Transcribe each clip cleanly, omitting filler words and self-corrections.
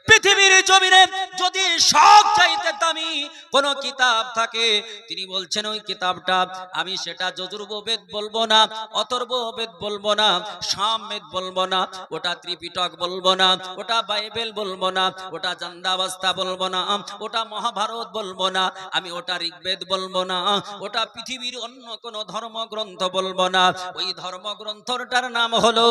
পৃথিবীর জমিনে যদি সব চাইতে দামি কোন কিতাব থাকে, তিনি বলছেন ওই কিতাবটা আমি সেটা যজুর্বেদ বলবো না, অথর্ববেদ বলবো না, সামবেদ বলবো না, ওটা ত্রিপিটক বলবো না, ওটা বাইবেল বলবো না, ওটা জান্দাবস্তা বলবো না, ওটা মহাভারত বলবো না, আমি ওটা ঋগ্বেদ বলবো না, ওটা পৃথিবীর অন্য কোন ধর্মগ্রন্থ বলবো না। ওই ধর্মগ্রন্থটার নাম হলো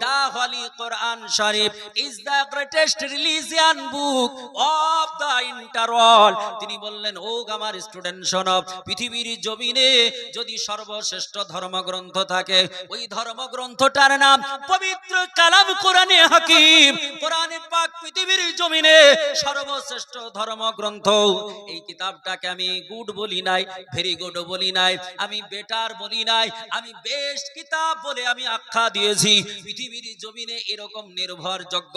the holy Quran Sharif is the greatest religion book of the interworld. তিনি বললেন, ও আমার স্টুডেন্ট শোনো, পৃথিবীর জমিনে যদি সর্বশ্রেষ্ঠ ধর্মগ্রন্থ থাকে, ওই ধর্মগ্রন্থটার নাম পবিত্র কালাম কোরআনে হাকিম। কোরআনে পাক পৃথিবীর জমিনে সর্বশ্রেষ্ঠ ধর্মগ্রন্থ। এই কিতাবটাকে আমি গুড বলি নাই, ভেরি গুড বলি নাই, আমি বেটার বলি নাই, আমি বেস্ট কিতাব বলে আমি আখ্যা দিয়েছি। পৃথিবীর জমিনে এরকম নির্ভরযোগ্য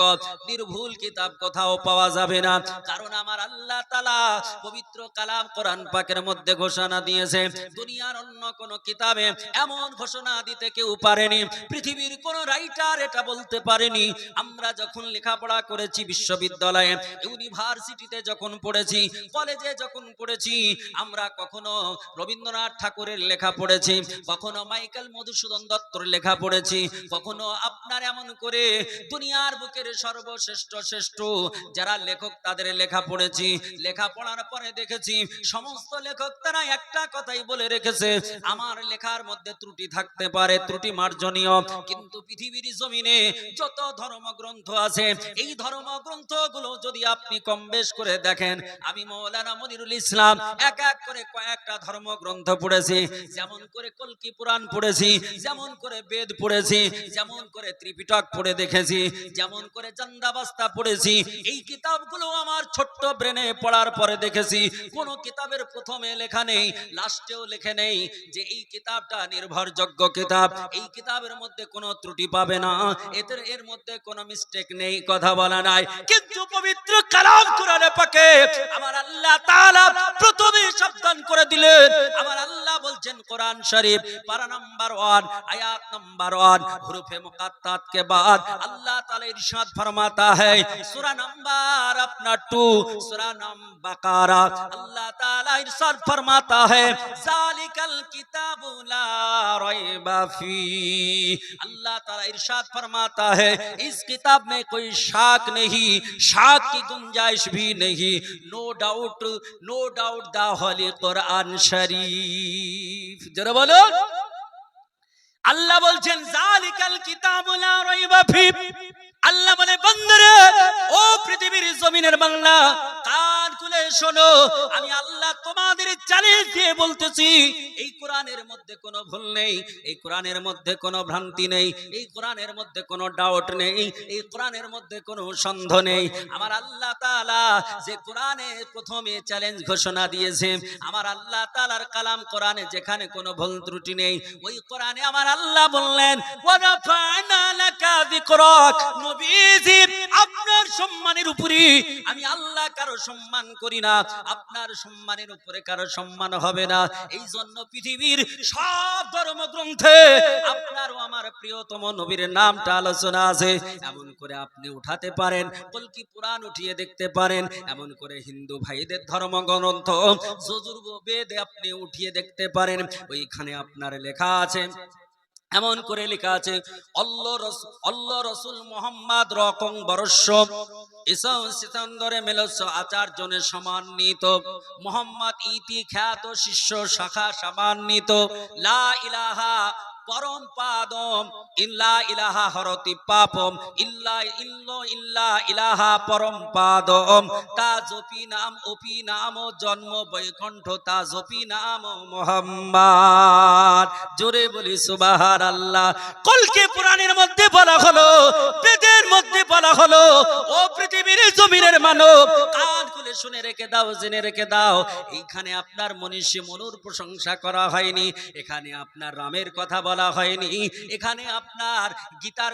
নির্ভুল কিতাব কোথাও পাওয়া যাবে না। কারণ আমার আল্লাহ তাআলা পবিত্র কালাম কোরআন পাকের মধ্যে ঘোষণা দিয়েছে, দুনিয়ার অন্য কোন কিতাবে এমন ঘোষণা দিতে কেউ পারেনি, পৃথিবীর কোন রাইটার এটা বলতে পারেনি। আমরা যখন লেখাপড়া করেছি, বিশ্ববিদ্যালয়ে ইউনিভার্সিটিতে যখন পড়েছি, কলেজে যখন পড়েছি, আমরা কখনো রবীন্দ্রনাথ ঠাকুরের লেখা পড়েছি, কখনো মাইকেল মধুসূদন দত্তর লেখা পড়েছি, কখনো আপনার এমন করে দুনিয়ার বুকের সর্বশ্রেষ্ঠ শ্রেষ্ঠ যারা লেখক তাদের লেখা পড়েছি। লেখা পড়ার পরে দেখেছি সমস্ত লেখক তারা একটা কথাই বলে রেখেছে, আমার লেখার মধ্যে ত্রুটি থাকতে পারে, ত্রুটি মার্জনীয়, কিন্তু পৃথিবীর জমিনে যত ধর্মগ্রন্থ আছে, এই ধর্মগ্রন্থগুলো যদি আপনি কম বেশ করে দেখেন, আমি মৌলানা মনিরুল ইসলাম এক এক করে কয়েকটা ধর্মগ্রন্থ পড়েছি, যেমন করে কলকি পুরাণ পড়েছি, যেমন করে বেদ পড়েছি, যেমন করে ত্রিপিটক পড়ে দেখেছি, যেমন করে জান্দাবস্তা পড়েছি। এই কিতাবগুলো আমার ছোট্ট ব্রেনে পড়ার পরে দেখেছি কোন কিতাবের প্রথমে লেখা নেই, লাস্টেও লেখে নেই যে এই কিতাবটা নির্ভরযোগ্য কিতাব, এই কিতাবের মধ্যে কোনো ত্রুটি পাবে না, এর মধ্যে কোনো মিস্টেক নেই, কথা বলা নাই। কিন্তু পবিত্র কালাম কোরআনে পাকে আমার আল্লাহ তাআলা প্রথমে সাবধান করে দিলেন। আমার আল্লাহ বলছেন কোরআন শরীফ পারা নাম্বার 1 আয়াত নাম্বার 1 হুরুফে মুকাত্তাত के बाद अल्लाह ताला इरशाद फरमाता है, सूरा नंबर अपना 2 सूरा नंबर बकरा, अल्लाह ताला इरशाद फरमाता है जालिकल किताबु ला रैबा फी। अल्लाह ताला इरशाद फरमाता है इस किताब में कोई शाक नहीं, शाक की गुंजाइश भी नहीं, no doubt the holy Quran Sharif. जरा बोलो, আল্লাহ বলছেন জালিকাল কিতাবু লা রাইবা ফি। আল্লাহ বলে বান্দারে, ও পৃথিবীর জমিনের বাংলা, কান খুলে শোনো, আমি আল্লাহ তোমাদের চ্যালেঞ্জ দিয়ে বলতেছি, এই কোরআনের মধ্যে কোনো ভুল নেই, এই কোরআনের মধ্যে কোনো ভ্রান্তি নেই, এই কোরআনের মধ্যে কোনো ডাউট নেই, এই কোরআনের মধ্যে কোনো সন্দেহ নেই। আমার আল্লাহ তাআলা যে কোরআনে প্রথমে চ্যালেঞ্জ ঘোষণা দিয়েছে, আমার আল্লাহ তাআলার কালাম কোরআনে যেখানে কোনো ভুল ত্রুটি নেই, ওই কোরআনে আমার আল্লাহ বললেন ওয়া রাফা'না লাকা যিকরাক। নবীজি, আপনার সম্মানের উপরে আমি আল্লাহ কারো সম্মান করি না, আপনার সম্মানের উপরে কারো সম্মান হবে না। এই জন্য পৃথিবীর সব ধর্মগ্রন্থে আপনার ও আমার প্রিয়তম নবীর নামটা আলোচনা আছে। এমন করে আপনি উঠাতে পারেন, কলকি পুরাণ উঠিয়ে দেখতে পারেন, এমন করে হিন্দু ভাইদের ধর্মগ্রন্থ যজুর্বেদ আপনি উঠিয়ে দেখতে পারেন, ওইখানে আপনার লেখা আছে, এমন করে লেখা আছে আল্লাহ রসুল মোহাম্মদ রকম বরস্য মেলস্য আচার্যনে সমান্বিত, মোহাম্মদ ইতি খ্যাত শিষ্য শাখা সমান্বিত, লা ইলাহা পরম পাদম ইল্লা ইলাহা হরতি পাপম ইল্লা ইলাহা পরম পাদম, তা জপি নাম অপি নাম জন্ম বৈকুণ্ঠ, তা জপি নাম মুহাম্মদ। জোরে বলি সুবহানাল্লাহ। কলকি পুরাণের মধ্যে বলা হলো, বেদের মধ্যে বলা হলো, ও পৃথিবীর জমিনের মানব, কান খুলে শুনে রেখে দাও, জেনে রেখে দাও, এইখানে আপনার মনীষী মনুর প্রশংসা করা হয়নি, এখানে আপনার রামের কথা বলা হয়নি, এখানে আপনার গীতার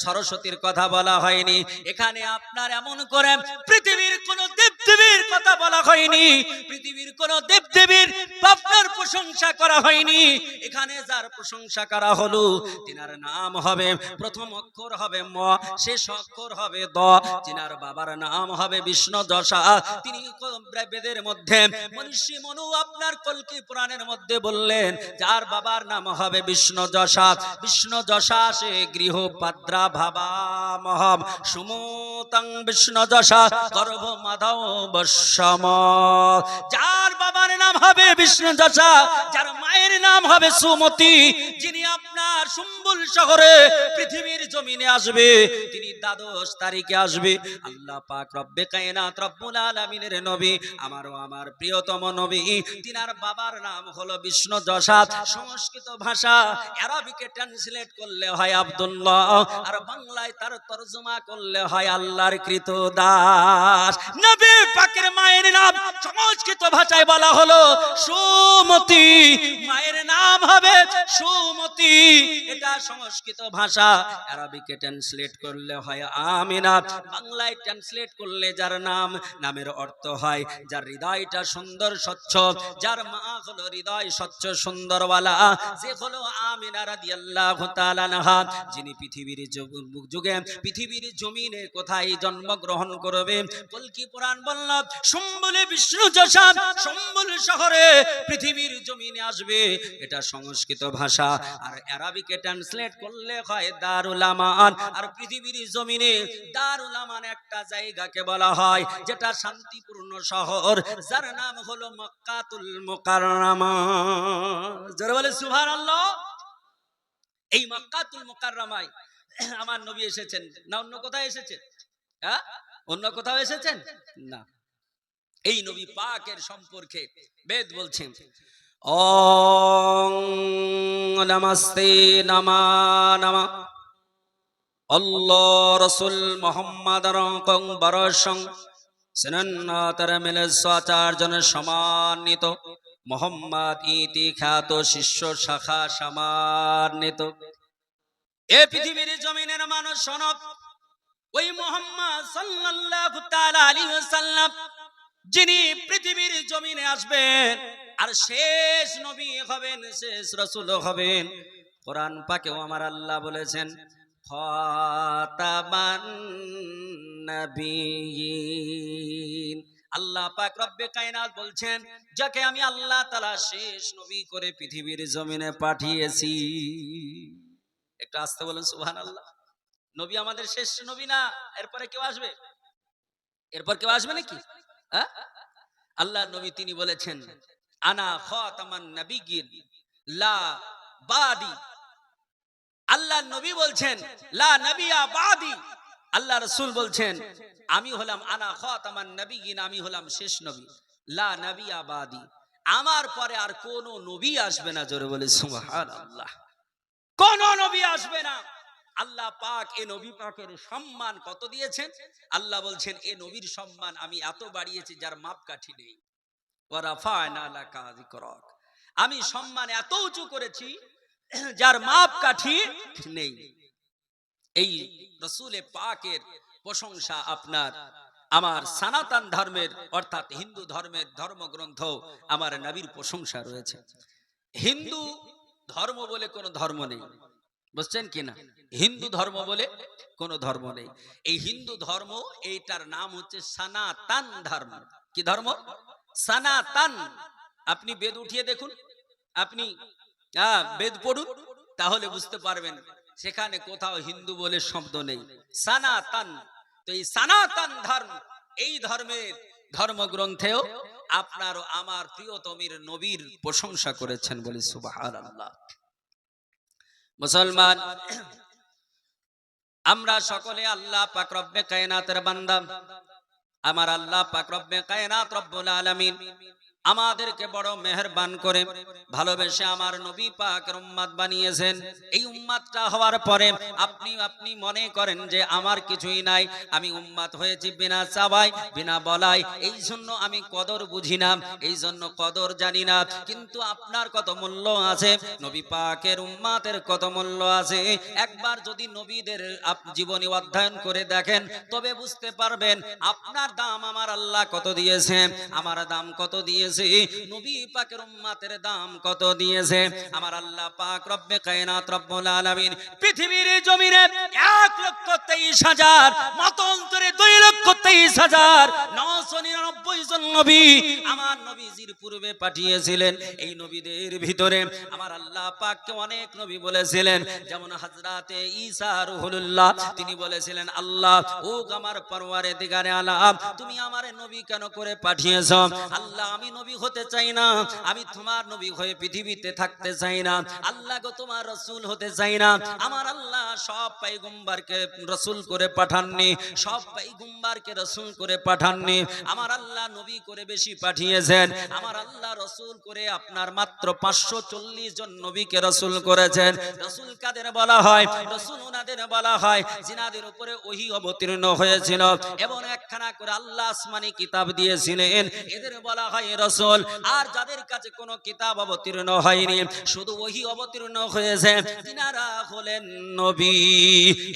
সরস্বতীর কথা বলা হয়নি, এখানে আপনার এমন করে পৃথিবীর কোন দেব দেবদেবীর কথা বলা হয়নি, পৃথিবীর কোন দেবদেবীর আপনার প্রশংসা করা হয়নি। এখানে যার প্রশংসা করা হলো তিনার নাম হবে, প্রথম অক্ষর হবে ম, শেষ অক্ষর হবে দ। তিনার বাবার নাম হবে বিষ্ণু যশা। তিনি বেদের মধ্যে মনীষী মনু আপনার কল্কি পুরাণের মধ্যে বললেন যার বাবার নাম হবে বিষ্ণু যশা। বিষ্ণু যশা সে গৃহ পাদ্রা ভাবা মহম সুমতং বিষ্ণু যশা গর্ভ মাধব বশ্যম। যার বাবার নাম হবে বিষ্ণু যশা, যার মায়ের নাম হবে সুমতি, যিনি আপনার সুম্বুল শহরে পৃথিবীর জমিনে আসবে, তিনি দ্বাদশ তারিখে আসবে। আল্লাহ পাক রব্বে কায়নাত রব্বুল আলামিনের নবী, আমারও আমার প্রিয়তম নবী, তিনার বাবার নাম হলো বিষ্ণু যশা। সংস্কৃত ভাষা আরবিকে ট্রান্সলেট করলে হয় আব্দুল্লাহ, আর বাংলায় তার তরজমা করলে হয় আল্লাহর কৃত দাস। নবী পাকের মায়ের নাম সংস্কৃত ভাষায় বলা হলো সুমতি, মায়ের নাম হবে সুমতি। এটা সংস্কৃত ভাষা, আরবিকে ট্রান্সলেট করলে হয় আমিনা, বাংলায় ট্রান্সলেট করলে যার নাম, নামের অর্থ হয় যার হৃদয়টা সুন্দর স্বচ্ছ, যার মা হলো হৃদয় স্বচ্ছ সুন্দরওয়ালা, যে হলো আমিনা রাদিয়াল্লাহু তাআলা আনহা, যিনি পৃথিবীর যুগে পৃথিবীর জমিনে কোথায় জন্মগ্রহণ করবে। কল্কি পুরাণ বলল সম্বলে বিষ্ণু যশা সম্বল শহরে পৃথিবীর জমিনে আসবে। এটা সংস্কৃত ভাষা, আর আরবিকে ট্রান্সলেট করলে হয় দারুল আমান। আর পৃথিবীর জমিনে দারুল আমান একটা জায়গাকে বলা হয় যেটা শান্তিপূর্ণ শহর, যার নাম হলো মক্কাতুল মুকাররমা। যারা বলে সুবহানাল্লাহ। এই মক্কাতুল মুকাররমায় আমার নবী এসেছেন না অন্য কোথাও এসেছেন? হ্যাঁ, অন্য কোথাও এসেছেন না। এই নবী পাকের সম্পর্কে বেদ বলছেন ওং নমস্তে নমা নমা আল্লাহ রাসূল মুহাম্মাদর কং বরসং সনন্নাতর মিলে সাচারজন সম্মানিত মোহাম্মদ ইতি খ্যাত শিষ্য শাখা সম্মানিত। এ পৃথিবীর জমিনের মানুষ শোনো, ওই মুহাম্মদ সাল্লাল্লাহু তাআলা আলাইহি ওয়াসাল্লাম যিনি পৃথিবীর জমিনে আসবেন আর শেষ নবী হবেন, শেষ রাসূল হবেন। কোরআন পাকেও আমার আল্লাহ বলেছেন খাতামান নবিয়্যিন। আল্লাহ পাক রব্বে কায়নাত বলছেন যাকে আমি আল্লাহ তাআলা শেষ নবী করে পৃথিবীর জমিনে পাঠিয়েছি। একটু আস্তে বলুন সুবহানাল্লাহ। নবী আমাদের শেষ নবী না, এরপরে কেউ আসবে? এরপর কেউ আসবে নাকি? হ্যাঁ, আল্লাহ নবী তিনি বলেছেন আনা খাতামান নবিয়্যিন লা বাদি। আল্লাহ নবী বলছেন লা নবিয়া বাদি। আল্লাহ রাসূল বলছেন আমি হলাম আনা খাতামান নবিয়্যিন, আমি হলাম শেষ নবী, লা নবিয়া বাদি, আমার পরে আর কোন নবী আসবে না। জোরে বলে সুবহানাল্লাহ। কোন নবী আসবে না। আল্লাহ পাক এ নবী পাকের সম্মান কত দিয়েছেন? আল্লাহ বলছেন এ নবীর সম্মান আমি এত বাড়িয়েছি যার মাপকাঠি নেই। ওয়া রাফা'না লাকা যিকরাক, আমি সম্মান এত উঁচু করেছি যার মাপকাঠি নেই। এই রাসূলে পাকের প্রশংসা আপনার আমার সনাতন ধর্মের অর্থাৎ হিন্দু ধর্মের ধর্মগ্রন্থ আমার নবীর প্রশংসা রয়েছে। হিন্দু ধর্ম বলে কোনো ধর্ম নেই, বুঝছেন কিনা? হিন্দু ধর্ম বলে কোনো ধর্ম নেই। এই হিন্দু ধর্ম এইটার নাম হচ্ছে সনাতন ধর্ম। কি ধর্ম? সনাতন। আপনি বেদ উঠিয়ে দেখুন, আপনি বেদ পড়ুন, তাহলে বুঝতে পারবেন সেখানে কোথাও হিন্দু বলে শব্দ নেই, সনাতন। তো এই সনাতন ধর্ম, এই ধর্মের ধর্মগ্রন্থেও আপনার ও আমার প্রিয়তমের নবীর প্রশংসা করেছেন বলে সুবহানাল্লাহ। মুসলমান আমরা সকলে আল্লাহ পাক রব্বে কায়নাতের বান্দা। আমার আল্লাহ পাক রব্বে কায়নাত রব্বুল আলামিন আমাদেরকে বড় মেহেরবান করে ভালোবেসে আমার নবী পাকের উম্মত বানিয়েছেন। এই উম্মতটা হওয়ার পরে আপনি মনে করেন যে আমার কিছুই নাই, আমি উম্মত হয়েছি বিনা চাওয়ায় বিনা বলাই, এই জন্য আমি কদর বুঝি না, এই জন্য কদর জানি না। কিন্তু আপনার কত মূল্য আছে, নবী পাকের উম্মতের কত মূল্য আছে। একবার যদি নবীদের জীবনী অধ্যয়ন করে দেখেন তবে বুঝতে পারবেন আপনার দাম আমার আল্লাহ কত দিয়েছে, আমার দাম কত দিয়েছে, নবী পাকের উম্মতের দাম কত দিয়েছে। আমার আল্লাহ পাক রব্বে কায়নাত রব্বুল আলামিন পৃথিবীর জমিনে 1,23,000 মতান্তরে 2,23,999 জন নবী আমার নবীজির পূর্বে পাঠিয়েছিলেন। এই নবীদের ভিতরে আমার আল্লাহ পাককে অনেক নবী বলেছিলেন, যেমন হযরতে ঈসা রূহুল্লাহ, তিনি বলেছিলেন আল্লাহ ও আমার পরওয়ারদিগারে আলাম, তুমি আমারে নবী কেন করে পাঠিয়েছো? আল্লাহ আমি নবী হতে চাই না, আমি তোমার নবী হয়ে পৃথিবীতে থাকতে চাই না, আল্লাহ গো তোমার রাসূল হতে চাই না। আমার আল্লাহ সব পয়গম্বরকে রাসূল করে পাঠাননি, সব পয়গম্বরকে রাসূল করে পাঠাননি, আমার আল্লাহ নবী করে বেশি পাঠিয়েছেন। আমার আল্লাহ রাসূল করে আপনার মাত্র 540 জন নবীকে রাসূল করেছেন। রাসূল কাদের বলা হয়? রাসূল ওনাদের বলা হয় জিনাদের উপরে ওহী অবতীর্ণ হয়েছিল এবং একখানা করে আল্লাহ আসমানি কিতাব দিয়েছিলেন, এদের বলা হয় রাসূল। আর যাদের কাছে কোনো কিতাব অবতীর্ণ হয়নি, শুধু ওহী অবতীর্ণ হয়েছে, তিনারা হলেন নবী।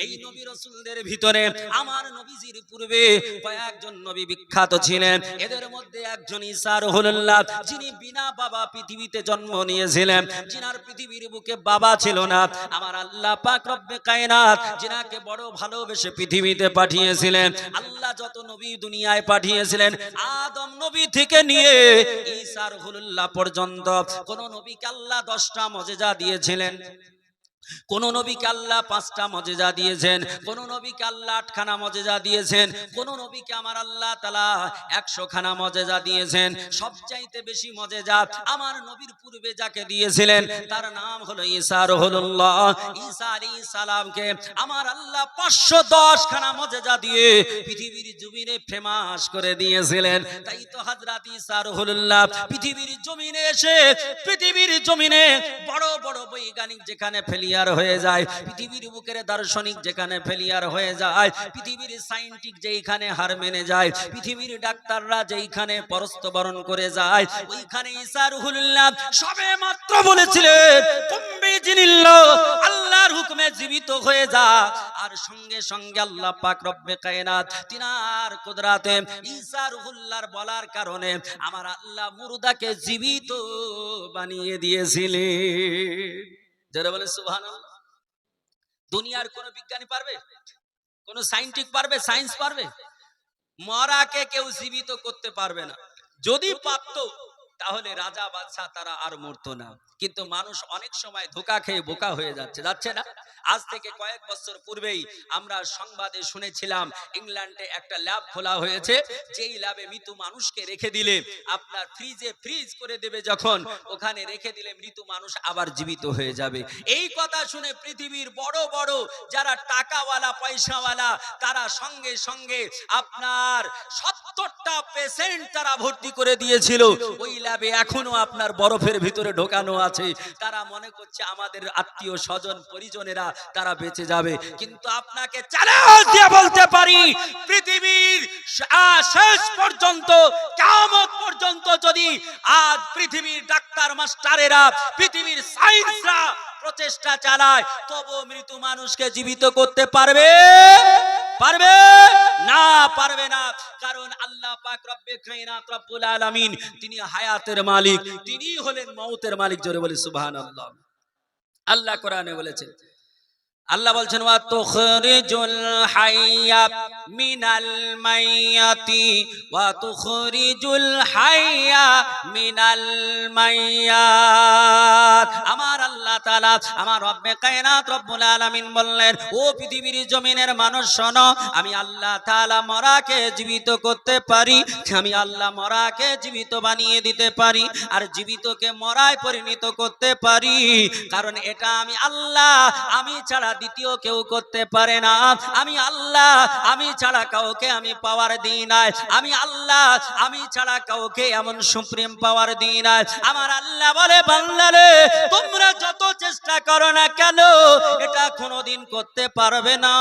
এই নবী রাসূলদের ভিতরে আমার নবীজির পূর্বে কয়েকজন নবী বিখ্যাত ছিলেন। এদের মধ্যে একজন ঈসা রূহুল্লাহ, যিনি বিনা বাবা পৃথিবীতে জন্ম নিয়েছিলেন, যিনার পৃথিবীর বুকে বাবা ছিল না। আমার আল্লাহ পাক রব্বে কায়নাত যিনাকে বড় ভালোবেসে পৃথিবীতে পাঠিয়েছিলেন। আল্লাহ যত নবী দুনিয়ায় পাঠিয়েছিলেন, আদম নবী থেকে নিয়ে ঈসা রূহুল্লাহ পর্যন্ত কোন নবীকে আল্লাহ 10টা মুজিজা দিয়েছিলেন, কোন নবীকে আল্লাহ 5টা মুজিজা দিয়েছেন, কোন নবীকে আল্লাহ 8খানা মুজিজা দিয়েছেন, কোন নবীকে আমার আল্লাহ তাআলা 100 খানা মুজিজা দিয়েছেন। সবচাইতে বেশি মুজিজা আমার নবীর পূর্বে যাকে দিয়েছিলেন তার নাম হলো ঈসা রূহুল্লাহ। ঈসা আলাইহিস সালামকে আমার আল্লাহ 510 খানা মুজিজা দিয়ে পৃথিবীর জমিনে ফেমাস করে দিয়েছিলেন। তাই তো হযরত ঈসা রূহুল্লাহ পৃথিবীর জমিনে এসে পৃথিবীর জমিনে বড় বড় বৈজ্ঞানিক যেখানে ফেলিয়ার হয়ে যায়, পৃথিবীর বুকের দার্শনিক যেখানে ফেলিয়ার হয়ে যায়, পৃথিবীর সায়েন্টিক যেখানে হার মেনে যায়, পৃথিবীর ডাক্তাররা যেখানে পরস্তবরণ করে যায়, ওইখানে ঈসা রূহুল্লাহ সবে মাত্র বলেছিলেন কুম্বি জিনিল্লাহ, আল্লাহর হুকুমে জীবিত হয়ে যা। আর সঙ্গে সঙ্গে আল্লাহ পাক রব্বে কায়নাত তিনার কুদরতে ঈসা রূহুল্লাহর বলার কারণে আমার আল্লাহ মুর্দাকে জীবিত বানিয়ে দিয়েছিলেন। যারা বলে সুবহানাল্লাহ। দুনিয়ার কোন বিজ্ঞানী পারবে? কোন সায়েন্টিস্ট পারবে? সায়েন্স পারবে? মরাকে কেউ জীবিত করতে পারবে না। যদি পারতো তাহলে রাজা বাদশাহ তারা আর মরতো না। কিন্তু মানুষ অনেক সময় ধোঁকা খেয়ে বোকা হয়ে যাচ্ছে না? আজ থেকে কয়েক বছর পূর্বেই আমরা সংবাদে শুনেছিলাম ইংল্যান্ডে একটা ল্যাব খোলা হয়েছে, যেই ল্যাবে মৃত মানুষকে রেখে দিলে আপনার ফ্রিজে ফ্রিজ করে দেবে, যখন ওখানে রেখে দিলে মৃত মানুষ আবার জীবিত হয়ে যাবে। এই কথা শুনে পৃথিবীর বড় বড় যারা টাকাওয়ালা পয়সাওয়ালা তারা সঙ্গে সঙ্গে আপনার 70টা পেশেন্ট তারা ভর্তি করে দিয়েছিল ওই ল্যাবে। এখনো আপনার বরফের ভিতরে ঢোকানো আছে। তারা মনে করছে আমাদের আত্মীয় স্বজন পরিজনেরা তারা বেঁচে যাবে। কিন্তু আপনাকে চ্যালেঞ্জ দিয়ে বলতে পারি পৃথিবীর শেষ পর্যন্ত কিয়ামত পর্যন্ত যদি আজ পৃথিবীর ডাক্তার মাস্টারেরা পৃথিবীর সায়েন্সরা প্রচেষ্টা চালায়, তবু মৃত মানুষকে জীবিত করতে পারবে? পারবে না, পারবে না। কারণ আল্লাহ পাক রব্বে কায়নাত রব্বুল আলামিন তিনি হায়াতের মালিক, তিনি হলেন মওতের মালিক। জোরে বলি সুবহানাল্লাহ। আল্লাহ কোরআনে বলেছেন, আল্লাহ বলছেন ওয়া তুখরিজুল হাইয়া মিনাল মাইয়াতি ওয়া তুখরিজুল হাইয়া মিনাল মাইয়াত। আমার আল্লাহ তাআলা আমার রব্বে কায়নাত রব্বুল আলামিন বললেন, ও পৃথিবীর জমিনের মানুষ শোনো, আমি আল্লাহ তাআলা মরাকে জীবিত করতে পারি, আমি আল্লাহ মরাকে জীবিত বানিয়ে দিতে পারি, আর জীবিতকে মরায় পরিণত করতে পারি। কারণ এটা আমি আল্লাহ, আমি ছাড়া দ্বিতীয় কেউ করতে পারে না। আমি আল্লাহ, আমি ছাড়া কাউকে আমি পাওয়ার দিই নাই। আমি আল্লাহ, আমি ছাড়া কাউকে এমন সুপ্রিম পাওয়ার দিই নাই। আমার আল্লাহ বলে, বান্দারে তোমরা যত চেষ্টা করো না কেন এটা কোনোদিন করতে পারবে না,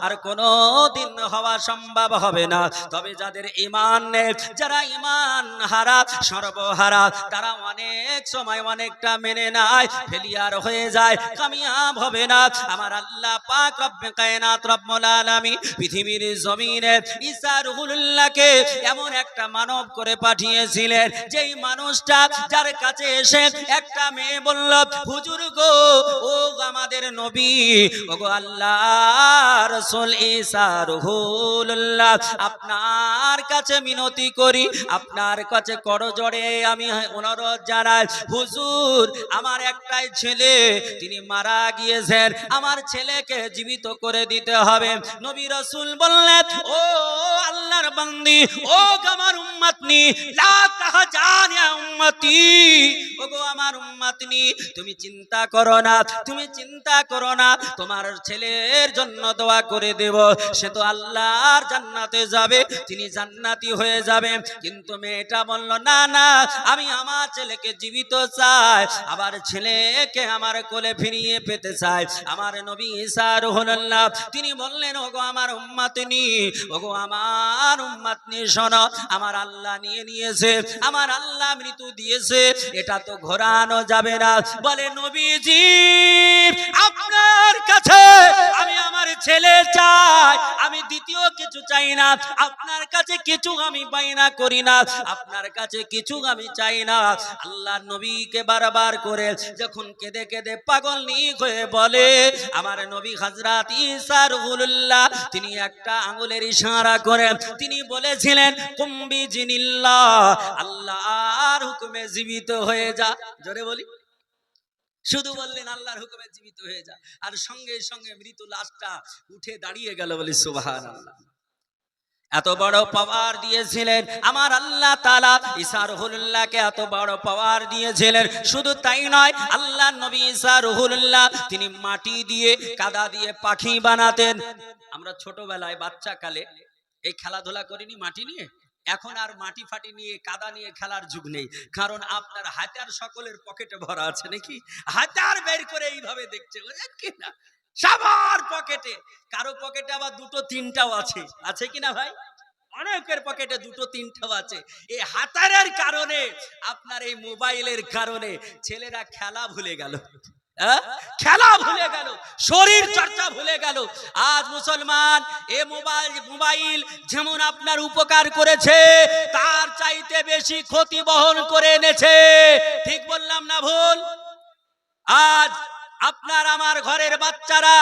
আর কোনোদিন হওয়া সম্ভব হবে না। তবে যাদের ঈমান নেই, যারা ঈমান হারা, সর্বহারা, তারা অনেক সময় অনেকটা মেনে নেয়, ফেলিয়ার হয়ে যায়, কামিয়াব হবে না। আমার আল্লাহ পাক রব্বে কায়নাত রব্বুল আলামিন পৃথিবীর জমিনে ঈসা রূহুল্লাহকে এমন একটা মানব করে পাঠিয়েছিলেন, যেই মানুষটা যার কাছে এসে একটা মেয়ে বলল, হুজুর গো, ও আমাদের নবী, ও গো আল্লাহর রাসূল ঈসা রূহুল্লাহ, আপনার কাছে মিনতি করি, আপনার কাছে করজোড়ে আমি অনুরোধ জানাই, হুজুর আমার একটাই ছেলে, তিনি মারা গিয়েছেন, আমার ছেলেকে জীবিত করে দিতে হবে। নবী রাসূল বললেন, ও আল্লাহর বান্দি, ও আমার উম্মতনি, লা তাহজান ইয়া উম্মতি, ও গো আমার উম্মতনি, তুমি চিন্তা করো না, তুমি চিন্তা করো না, তোমার ছেলের জন্য দোয়া করে দেব, সে তো আল্লাহর জান্নাতে যাবে, তিনি জান্নাতি হয়ে যাবে। কিন্তু মেয়েটা বলল, না না, আমি আমার ছেলেকে জীবিত চাই, আবার ছেলেকে আমার কোলে ফিরিয়ে পেতে চাই। আমার নবী ঈসা রূহুল্লাহ তিনি বললেন, ওগো আমার উম্মতনি, ওগো আমার উম্মতনি, শোনো, আমার আল্লাহ নিয়ে নিয়েছে, আমার আল্লাহ মৃত্যু দিয়েছে, এটা তো ঘোরানো যাবে না। বলে, নবীজি আপনার কাছে আমি আমার ছেলে চাই, আমি দ্বিতীয় কিছু চাই না, আপনার কাছে কিছু আমি বাইনা করি না, আপনার কাছে কিছু আমি চাই না। আল্লাহ নবীকে বারবার করে যখন কেঁদে কেঁদে পাগল নিয়ে হয়ে বলে, আমার নবী হযরত ঈসা রূহুল্লাহ তিনি একটা আঙ্গুলের ইশারা করে তিনি বলেছিলেন, কুম্বি জিনিল্লাহ, আল্লাহর হুকুমে জীবিত হয়ে যা। জোরে বলি, শুধু বললেন আল্লাহর হুকুমে জীবিত হয়ে যা, আর সঙ্গে সঙ্গে মৃত লাশটা উঠে দাঁড়িয়ে গেল। বলি সুবহানাল্লাহ। এত বড় পাওয়ার দিয়েছিলেন আমার আল্লাহ তাআলা, ঈসা রূহুল্লাহকে এত বড় পাওয়ার দিয়েছিলেন। শুধু তাই নয়, আল্লাহর নবী ঈসা রূহুল্লাহ তিনি মাটি দিয়ে, কাদা দিয়ে পাখি বানাতেন। আমরা ছোটবেলায় বাচ্চা কালে এই খেলাধুলা করিনি মাটি নিয়ে, এখন আর মাটি ফাটি নিয়ে, কাদা নিয়ে খেলার যুগ নেই, কারণ আপনার হাতিয়ার সকলের পকেটে ভরা আছে নাকি, হাতিয়ার বের করে এইভাবে দেখছে, কিনা সবার পকেটে, কারো পকেটে আবার দুটো তিনটাও আছে, আছে কিনা ভাই? অনেকের পকেটে দুটো তিনটাও আছে। এই হাতিয়ারের কারণে, আপনার এই মোবাইলের কারণে ছেলেরা খেলা ভুলে গেল, খেলা ভুলে গেল, শরীর চর্চা ভুলে গেল। আজ মুসলমান এ মোবাইল যেমন আপনার উপকার করেছে, তার চাইতে বেশি ক্ষতি বহন করে এনেছে। ঠিক বললাম না ভুল? আজ আপনার আমার ঘরের বাচ্চারা,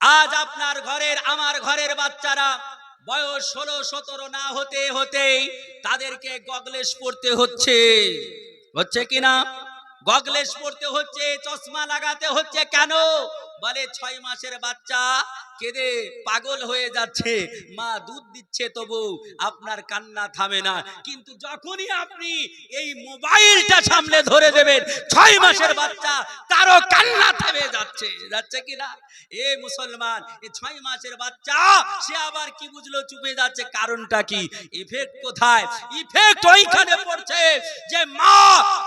আজ আপনার ঘরের আমার ঘরের বাচ্চারা বয়স 16-17 না হতে হতেই তাদেরকে গগলেস পড়তে হচ্ছে, হচ্ছে কিনা? গগলেস পড়তে হচ্ছে, চশমা লাগাতে হচ্ছে। কেন? বলে 6 মাসের বাচ্চা কেঁদে পাগল হয়ে যাচ্ছে, মা দুধ দিচ্ছে তবু আপনার কান্না থামে না। কিন্তু যখনই আপনি এই মোবাইলটা সামনে ধরে দেবেন, 6 মাসের বাচ্চা তারও কান্না থেমে যাচ্ছে, যাচ্ছে কিনা? এ মুসলমান, এই 6 মাসের বাচ্চা সে আবার কি বুঝলো, চুপে যাচ্ছে। কারণটা কি? ইফেক্ট কোথায়? ইফেক্ট ওইখানে পড়ছে যে মা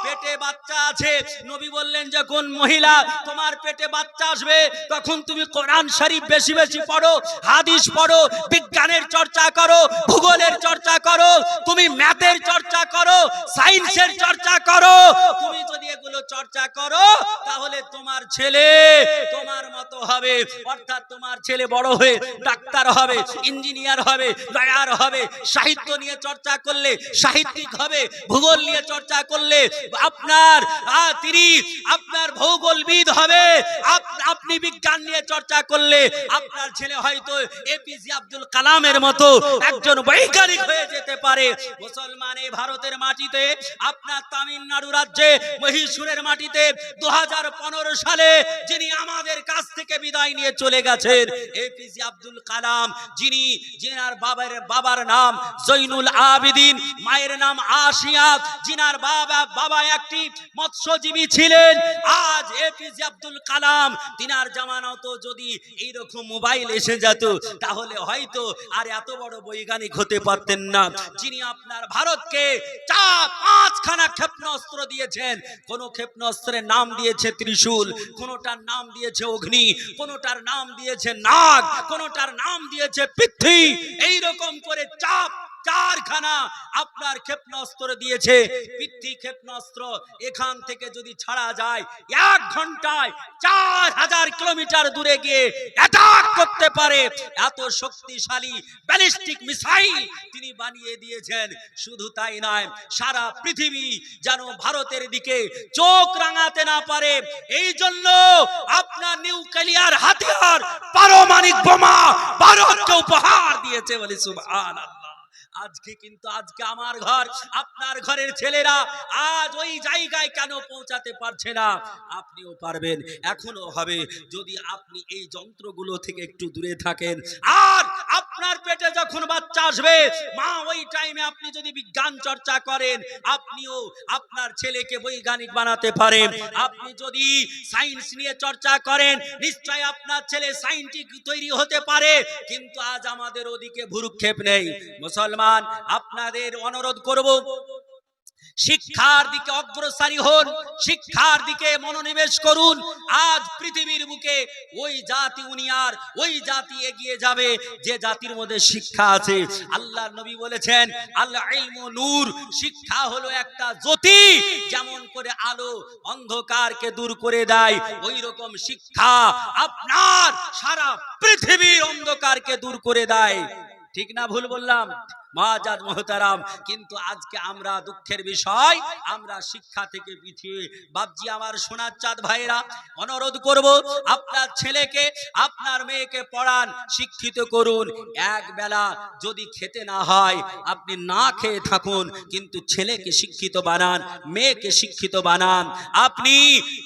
পেটে বাচ্চা আছে। নবী বললেন, যখন মহিলা তোমার পেটে বাচ্চা আসবে তখন তুমি কোরআন শরীফ বেশি বেশি পড়ো, হাদিস পড়ো, বিজ্ঞানের চর্চা করো, ভূগোলের চর্চা করো, তুমি ম্যাথের চর্চা করো, সায়েন্সের চর্চা করো। তুমি যদি এগুলো চর্চা করো তাহলে তোমার ছেলে তোমার মতো হবে, অর্থাৎ তোমার ছেলে বড় হয়ে ডাক্তার হবে, ইঞ্জিনিয়ার হবে, লয়ার হবে। সাহিত্য নিয়ে চর্চা করলে সাহিত্যিক হবে, ভূগোল নিয়ে চর্চা করলে আপনার ভূগোলবিদ হবে, আপনি বিজ্ঞান নিয়ে চর্চা করলে আপনার ছেলে হয়তো এপিজে আব্দুল কালামের মতো একজন বৈজ্ঞানিক হয়ে যেতে পারে। মুসলমান এই ভারতের মাটিতে, আপনার তামিলনাড়ু রাজ্যে মহীশূরের মাটিতে 2015 সালে যিনি আমাদের কাছ থেকে বিদায় নিয়ে চলে গেছেন, এপিজে আব্দুল কালাম, যিনার বাবার নাম জৈনুল আবেদিন, মায়ের নাম আশিয়া, যিনার বাবা একটি মৎস্যজীবী ছিলেন। আজ এপিজে আব্দুল কালাম তিনার জামানাতো যদি এইরকম মোবাইল এসে যেত, তাহলে হয়তো আর এত বড় বৈজ্ঞানিক হতে পারতেন না। যিনি আপনার ভারতকে 4-5খানা ক্ষেপণাস্ত্র দিয়েছেন। কোন ক্ষেপণাস্ত্রের নাম দিয়েছে ত্রিশূল, কোনটার নাম দিয়েছে অগ্নি, কোনটার নাম দিয়েছে নাগ, কোনটার নাম দিয়েছে পৃথ্বী। এইরকম করে 4খানা আপনার ক্ষেপণাস্ত্র দিয়েছে। পৃথ্বী ক্ষেপণাস্ত্র এখান থেকে যদি ছাড়া যায়, 1 ঘন্টায় 4000 কিলোমিটার দূরে গিয়ে অ্যাটাক করতে পারে। এত শক্তিশালী ব্যালিস্টিক মিসাইল তিনি বানিয়ে দিয়েছেন। শুধু তাই নয়, সারা পৃথিবী যেন ভারতের দিকে চোখ রাঙাতে না পারে, এই জন্য আপনার নিউক্লিয়ার হাতিয়ার, পারমাণবিক বোমা ভারতকে উপহার দিয়েছে। বলি সুবহানাল্লাহ। আজকে আমার ঘর, আপনার ঘরের ছেলেরা আজ ওই জায়গায় কেন পৌঁছাতে পারছে না? আপনিও পারবেন, এখনো হবে, যদি আপনি এই যন্ত্রগুলো থেকে একটু দূরে থাকেন। আর আপনার পেটে যখন বাচ্চা আসবে, মা ওই টাইমে আপনি যদি বিজ্ঞান চর্চা করেন, আপনিও আপনার ছেলেকে বৈজ্ঞানিক বানাতে পারেন। আপনি যদি সায়েন্স নিয়ে চর্চা করেন, নিশ্চয় আপনার ছেলে সায়েন্টিস্ট তৈরি হতে পারে। কিন্তু আজ আমাদের ওদিকে ভ্রুক্ষেপ নেই। মুসলমান, আপনাদের অনুরোধ করব, শিক্ষার দিকে অগ্রসরী হন, শিক্ষার দিকে মনোনিবেশ করুন। আজ পৃথিবীর বুকে ওই জাতি এগিয়ে যাবে যে জাতির মধ্যে শিক্ষা আছে। আল্লাহর নবী বলেছেন, আল ইলমু নূর, শিক্ষা হলো একটা জ্যোতি। যেমন করে আলো অন্ধকারকে দূর করে দেয়, ওই রকম শিক্ষা আপনার সারা পৃথিবীর অন্ধকারকে দূর করে দেয়। ঠিক না ভুল বললাম? মুআজ্জাজ মুহতারাম, কিন্তু আজকে আমরা দুঃখের বিষয়, আমরা শিক্ষা থেকে পিছিয়ে। বাপজি আমার সোনার চাঁদ ভাইরা, অনুরোধ করব, আপনার ছেলেকে, আপনার মেয়েকে পড়ান, শিক্ষিত করুন। এক বেলা যদি খেতে না হয়, আপনি না খেয়ে থাকুন, কিন্তু ছেলেকে শিক্ষিত বানান, মেয়েকে শিক্ষিত বানান। আপনি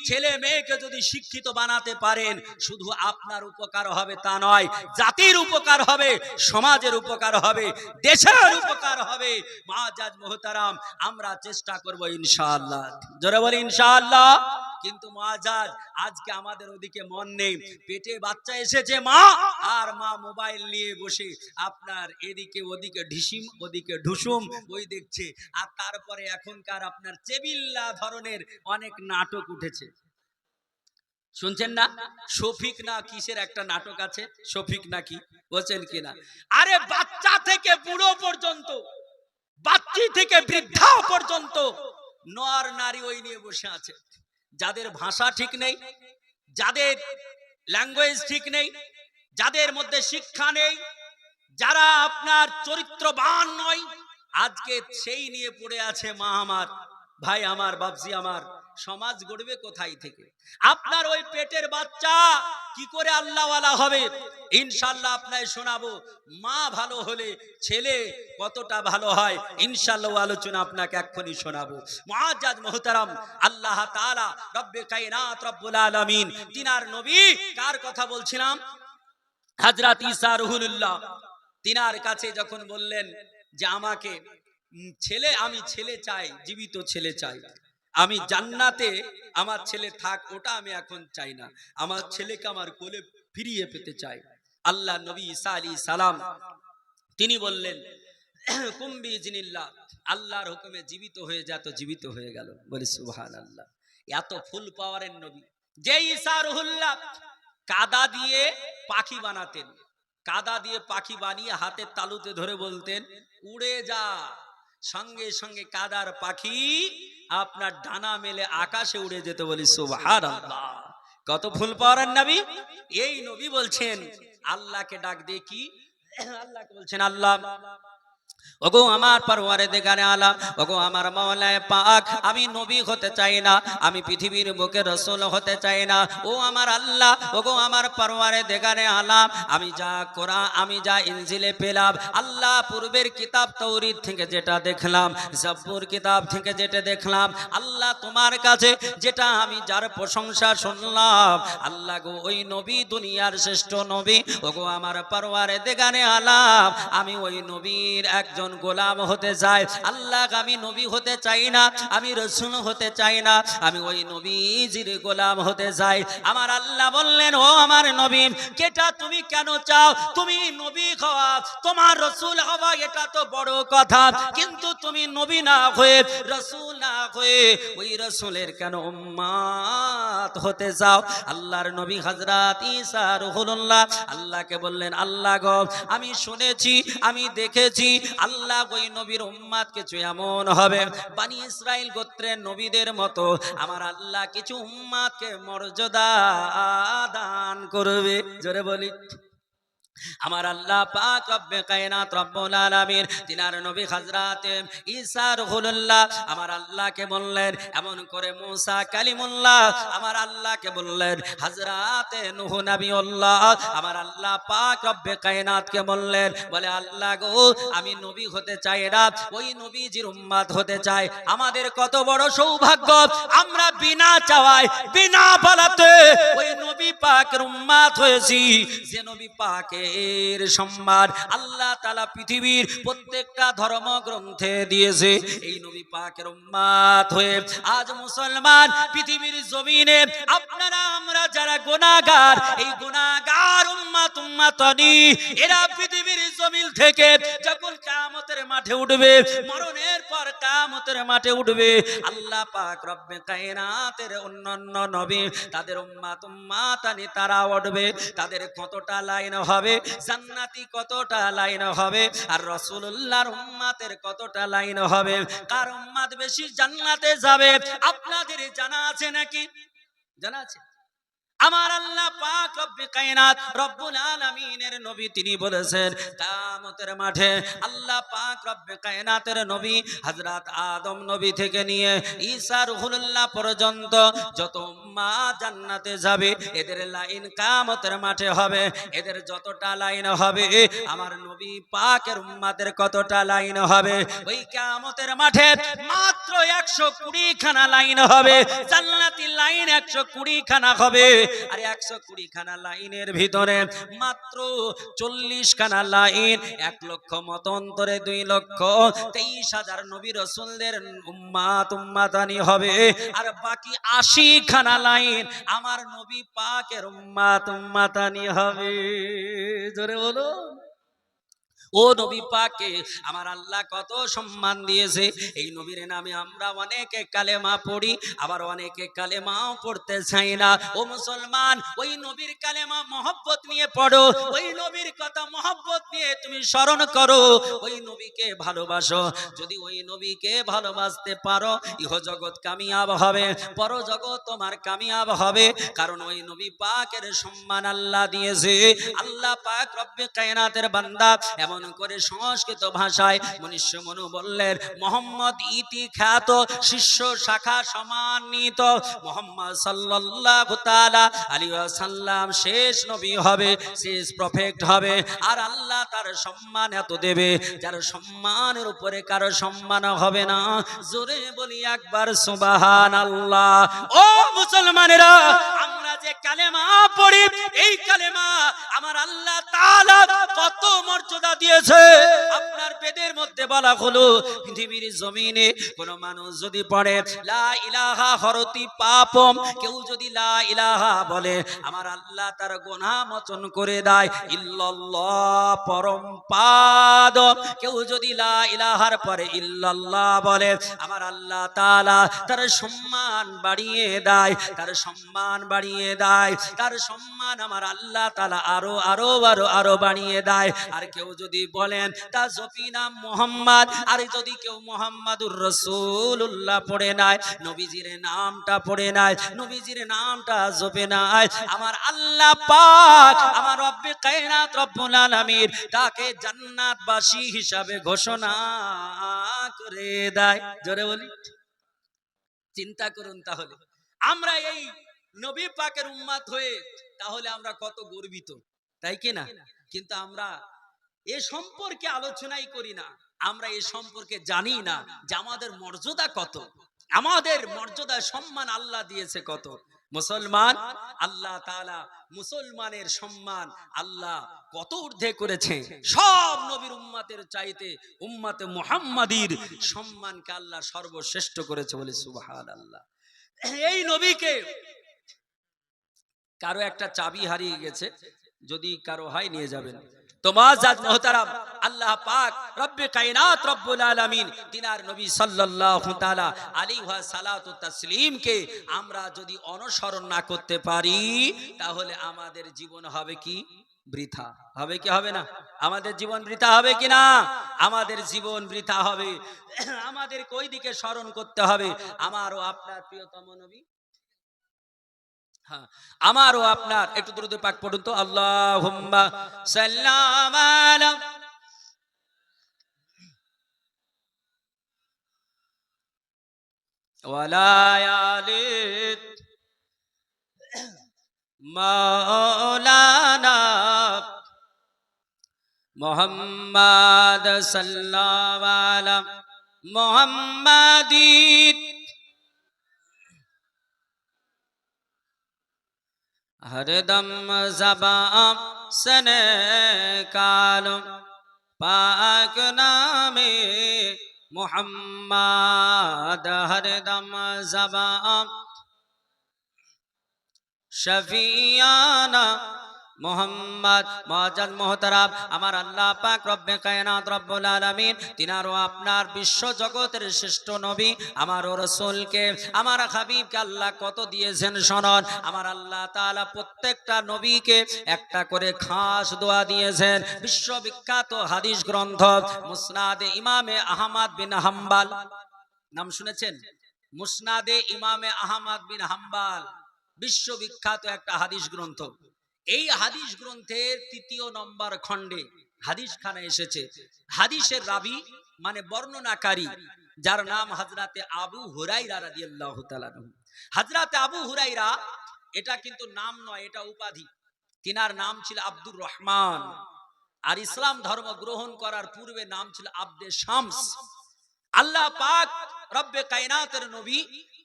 ছেলে মেয়েকে যদি শিক্ষিত বানাতে পারেন, শুধু আপনার উপকার হবে তা নয়, জাতির উপকার হবে, সমাজের উপকার হবে, দেশের উপকার হবে। মুআজ্জাজ মুহতারাম, আমরা চেষ্টা করব ইনশাআল্লাহ। জোরে বলি ইনশাআল্লাহ। কিন্তু মুআজ্জাজ, আজকে আমাদের ওদিকে মন নেই। পেটে বাচ্চা এসেছে মা, আর মা মোবাইল নিয়ে বসে আপনার এদিকে ওদিকে ঢিসিম, ওদিকে ঢুসুম, ওই দেখছে। আর তারপরে এখনকার আপনার চেবিল্লা ধরনের অনেক নাটক উঠেছে, শুনছেন না? শফিক না কিসের একটা নাটক আছে, শফিক নাকি, বলছেন কিনা? আরে বাচ্চা থেকে বুড়ো পর্যন্ত, বাচ্চি থেকে বৃদ্ধা পর্যন্ত, নর নারী ওই নিয়ে বসে আছে। যাদের ভাষা ঠিক নেই, যাদের ল্যাঙ্গুয়েজ ঠিক নেই, যাদের মধ্যে শিক্ষা নেই, যারা আপনার চরিত্রবান নয়, আজকে সেই নিয়ে পড়ে আছে। মা আমার, ভাই আমার, বাপজি আমার, সমাজ গড়বে কোথায় থেকে? আপনার ওই পেটের বাচ্চা কি করে আল্লাহওয়ালা হবে? ইনশাআল্লাহ আপনাকে শোনাবো। মা ভালো হলে ছেলে কতটা ভালো হয়, ইনশাআল্লাহ আলোচনা আপনাকে এক্ষুনি শোনাবো। মুআজ্জাজ মুহতারাম, আল্লাহ তাআলা রব্বে কায়নাত রব্বুল আলামিন, তিনার নবী, কার কথা বলছিলাম? হযরত ঈসা রুহুল্লাহ। তিনার কাছে যখন বললেন যে আমাকে ছেলে, আমি ছেলে চাই, জীবিত ছেলে চাই, আমি জান্নাতে আমার ছেলে থাক, ওটা আমি এখন চাই না, আমার ছেলেকে আমার কোলে ফিরিয়ে পেতে চাই। আল্লাহ নবী ঈসা আলাইহিস সালাম তিনি বললেন, কুম বিইজনিল্লাহ, আল্লাহর হুকুমে জীবিত হয়ে যা, তো জীবিত হয়ে গেল। বলি সুবহানাল্লাহ। এত ফুল পাওয়ারের নবী। যে ঈসা রুহুল্লাহ কাদা দিয়ে পাখি বানাতেন, কাদা দিয়ে পাখি বানিয়ে হাতের তালুতে ধরে বলতেন উড়ে যা, সঙ্গে সঙ্গে কাদার পাখি আপনার ডানা মেলে আকাশে উড়ে যেতে। বলি সুবহানাল্লাহ। কত ফুল পাওয়ার নবী! এই নবী বলছেন, আল্লাহকে ডাক দিয়ে কি? আল্লাহকে বলছেন, আল্লাহ ওগো আমার পরওয়ারদিগারে আলাম, ওগো আমার মাওলায়ে পাক, আমি নবী হতে চাই না, আমি পৃথিবীর বুকে রাসূল হতে চাই না। ও আমার আল্লাহ, ওগো আমার পরওয়ারদিগারে আলাম, আমি যা ইনজিলে পেলাম, আল্লাহ পূর্বের কিতাব তাওরীত থেকে যেটা দেখলাম, জাবুর কিতাব থেকে যেটা দেখলাম, আল্লাহ তোমার কাছে যেটা আমি যার প্রশংসা শুনলাম, আল্লাহ গো ওই নবী দুনিয়ার শ্রেষ্ঠ নবী। ওগো আমার পরওয়ারদিগারে আলাম, আমি ওই নবীর একজন গোলাম হতে চাই। আল্লাহ, আমি নবী হতে চাই না, আমি রাসূল হতে চাই না, আমি ওই নবীজির গোলাম হতে চাই। আমার আল্লাহ বললেন, ও আমার নবী, কেটা তুমি কেন চাও? তুমি নবী হওয়া, তোমার রাসূল হওয়া, এটা তো বড় কথা, কিন্তু তুমি নবী না হয়ে, রাসূল না হয়ে ওই রাসূলের কেন উম্মত হতে চাও? আল্লাহর নবী হযরত ঈসা রূহুল্লাহ আল্লাহকে বললেন, আল্লাহ গো, আমি শুনেছি, আমি দেখেছি, আল্লাহ ওই নবীর উম্মত কিছু এমন হবে, বনি ইসরাইল গোত্রের নবীদের মতো আমার আল্লাহ কিছু উম্মতকে মর্যাদা দান করবে। জোরে বলি, আমার আল্লাহ পাক রব্বে কায়নাত রব্বুল আলামিন তিনার নবী হযরত ঈসা রূহুল্লাহ আমার আল্লাহকে বললেন, এমন করে মুসা কালিমুল্লাহ আমার আল্লাহকে বললেন, হযরত নূহ নবিউল্লাহ আমার আল্লাহ পাক রব্বে কায়নাতকে বললেন, বলে আল্লাহ গো, আমি নবী হতে চাই না, ওই নবীজির উম্মত হতে চাই। আমাদের কত বড় সৌভাগ্য, আমরা বিনা চাওয়ায়, বিনা বলাতে ওই নবী পাকের উম্মত হয়েছি। যে নবী পাকে এর সম্মান আল্লাহ তাআলা পৃথিবীর প্রত্যেকটা ধর্মগ্রন্থে দিয়েছে। এই নবী পাকের উম্মত হয়ে আজ মুসলমান পৃথিবীর জমিনে আপনারা আমরা যারা গুনাহগার, এই গুনাহগার উম্মতানি এরা পৃথিবীর জমিন থেকে যখন কিয়ামতের মাঠে উঠবে, মরণের পর কিয়ামতের মাঠে উঠবে, আল্লাহ পাক রব্বে কায়নাতের অন্যান্য নবী তাদের উম্মতানি তারা উঠবে, তাদের কতটা লাইন হবে, জান্নাতি কতটা লাইন হবে, আর রাসূলুল্লাহর উম্মতের কতটা লাইন হবে, কার উম্মত বেশি জান্নাতে যাবে আপনাদের জানা আছে নাকি? জানা আছে? আমার আল্লাহ পাক রব্বে কায়নাত রব্বুল আলামিনের নবী তিনি বলেছেন, কিয়ামতের মাঠে আল্লাহ পাক রব্বে কায়নাতের নবী হযরত আদম নবী থেকে নিয়ে ঈসা রূহুল্লাহ পর্যন্ত যত উম্মাত জান্নাতে যাবে, এদের লাইন কিয়ামতের মাঠে হবে, এদের যতটা লাইন হবে, আমার নবী পাকের উম্মাতের কতটা লাইন হবে, ওই কিয়ামতের মাঠে মাত্র 120 খানা লাইন হবে, জান্নাতি লাইন 120 খানা হবে। আর 120 খানা লাইনের ভিতরে মাত্র 40 খানা লাইন, 1 লক্ষ মতান্তরে 2,23,000 নবী রাসূলদের উম্মতানি হবে, আর বাকি 80 খানা লাইন আমার নবী পাকের উম্মতানি হবে। জোরে বলো, ও নবী পাককে আমার আল্লাহ কত সম্মান দিয়েছে। এই নবীর নামে আমরা অনেকে কালেমা পড়ি, আবার অনেকে কালেমাও পড়তে চাই না। ও মুসলমান, ওই নবীর কালেমা মহব্বত নিয়ে পড়ো, ওই নবীর কথা মহব্বত নিয়ে তুমি স্মরণ করো, ওই নবীকে ভালোবাসো। যদি ওই নবীকে ভালোবাসতে পারো, ইহ জগৎ কামিয়াব হবে, পরজগৎ তোমার কামিয়াব হবে, কারণ ওই নবী পাকের সম্মান আল্লাহ দিয়েছে। আল্লাহ পাক রব্বে কায়নাতের বান্দা এমন করে সংস্কৃত ভাষায় মনীষ মনু বললেন, মোহাম্মদ ইতি খ্যাত শিষ্য শাখা সম্মানিত মোহাম্মদ সাল্লাল্লাহু তাআলা আলাইহি ওয়াসাল্লাম শেষ নবী হবে, শেষ প্রফেট হবে, আর আল্লাহ তার সম্মান এত দেবে যার সম্মানের উপরে কারো সম্মান হবে না। জোরে বলি একবার সুবহানাল্লাহ। ও মুসলমানেরা, আমরা যে কালেমা পড়ি, এই কালেমা আমার আল্লাহ তাআলা কত মর্যাদা দিয়েছে। আপনার বেদের মধ্যে বলা হলো, পৃথিবীর জমিনে কোন মানুষ যদি পড়ে লা ইলাহা হরতি পাপম, কেউ যদি লা ইলাহা বলে আমার আল্লাহ তার গুনাহ মোচন করে দেয়, ইল্লাল্লাহ পরম পাদ, কেউ যদি লা ইলাহার পরে ইল্লাল্লাহ বলে আমার আল্লাহ তাআলা তার সম্মান বাড়িয়ে দেয়, তার সম্মান বাড়িয়ে দেয়, তার সম্মান আমার আল্লাহ তাআলা আরো আরো আরো আরো আরো বাড়িয়ে দেয়। আর কেউ যদি বলেন তা জপি নাম মোহাম্মদ, আর যদি কেউ মোহাম্মদুর রাসূলুল্লাহ পড়ে নাই, নবীজির নামটা পড়ে নাই, নবীজির নামটা জপে নাই, আমার আল্লাহ পাক আমার রব্বে কায়নাত রব্বুল আলামিন তাকে জান্নাতবাসী হিসাবে ঘোষণা করে দেয়। জোরে বলি, চিন্তা করুন তাহলে আমরা এই নবী পাকের উম্মত হয়ে তাহলে আমরা কত গর্বিত, তাই কি না? কিন্তু আমরা এ সম্পর্কে আলোচনাই করি না, আমরা এ সম্পর্কে জানি না যে আমাদের মর্যাদা কত, আমাদের মর্যাদা সম্মান আল্লাহ দিয়েছে কত। মুসলমান, আল্লাহ তাআলা মুসলমানের সম্মান আল্লাহ কত ঊর্ধ্বে করেছে, সব নবীর উম্মতের চাইতে উম্মতে মুহাম্মাদির সম্মানকে আল্লাহ সর্বশ্রেষ্ঠ করেছে বলে সুবহানাল্লাহ। এই নবীকে কারো একটা চাবি হারিয়ে গেছে, যদি কারো হয় নিয়ে যাবেন। তো মুআজ্জাজ মুহতারাম, আল্লাহ পাক রব্বে কায়নাত রব্বুল আলামিন তিনার নবী সাল্লাল্লাহু তাআলা আলাইহি ওয়া সালাতু তাসলিমকে আমরা যদি অনুসরণ না করতে পারি তাহলে আমাদের জীবন হবে কি বৃথা, হবে কি হবে না? আমাদের জীবন বৃথা হবে কি না? আমাদের জীবন বৃথা হবে। আমাদের কোই দিকে স্মরণ করতে হবে? আমারও আপনার প্রিয়তম নবী, হ্যাঁ আমারও আপনার, একটু দরুদ পাক পড়ুন তো, আল্লাহুম্মা সাল্লাম আলা ওয়ালা আলি মাওলানা মুহাম্মদ সাল্লাল্লাহু আলা মুহাম্মাদিন हरदम ज़बान से निकालो पाक नामे मुहम्मद, हरदम ज़बान शफियाना মোহাম্মদ। মুআজ্জাজ মুহতারাম, আমার আল্লাহ পাক রব্বে কায়নাত রব্বুল আলামিন তিনারও আপনার বিশ্ব জগতের শ্রেষ্ঠ নবী আমারও রাসূলকে, আমার হাবিবকে আল্লাহ কত দিয়েছেন শোনন। আমার আল্লাহ তাআলা প্রত্যেকটা নবীকে একটা করে খাস দোয়া দিয়েছেন। বিশ্ববিখ্যাত হাদিস গ্রন্থ মুসনাদে ইমামে আহমদ বিন হাম্বল, নাম শুনেছেন? মুসনাদে ইমামে আহমদ বিন হাম্বল বিশ্ববিখ্যাত একটা হাদিস গ্রন্থ। এই হাদিস গ্রন্থের ৩য় নম্বর খণ্ডে হাদিস খানা এসেছে। হাদিসের রাবি মানে বর্ণনাকারী, যার নাম হযরতে আবু হুরায়রা রাদিয়াল্লাহু তাআলা। হযরতে আবু হুরায়রা এটা কিন্তু নাম নয়, এটা উপাধি। তিনার নাম ছিল আব্দুর রহমান, আর ইসলাম ধর্ম গ্রহণ করার পূর্বে নাম ছিল আব্দে শামস। আল্লাহ পাক রব্বে কায়নাতের নবী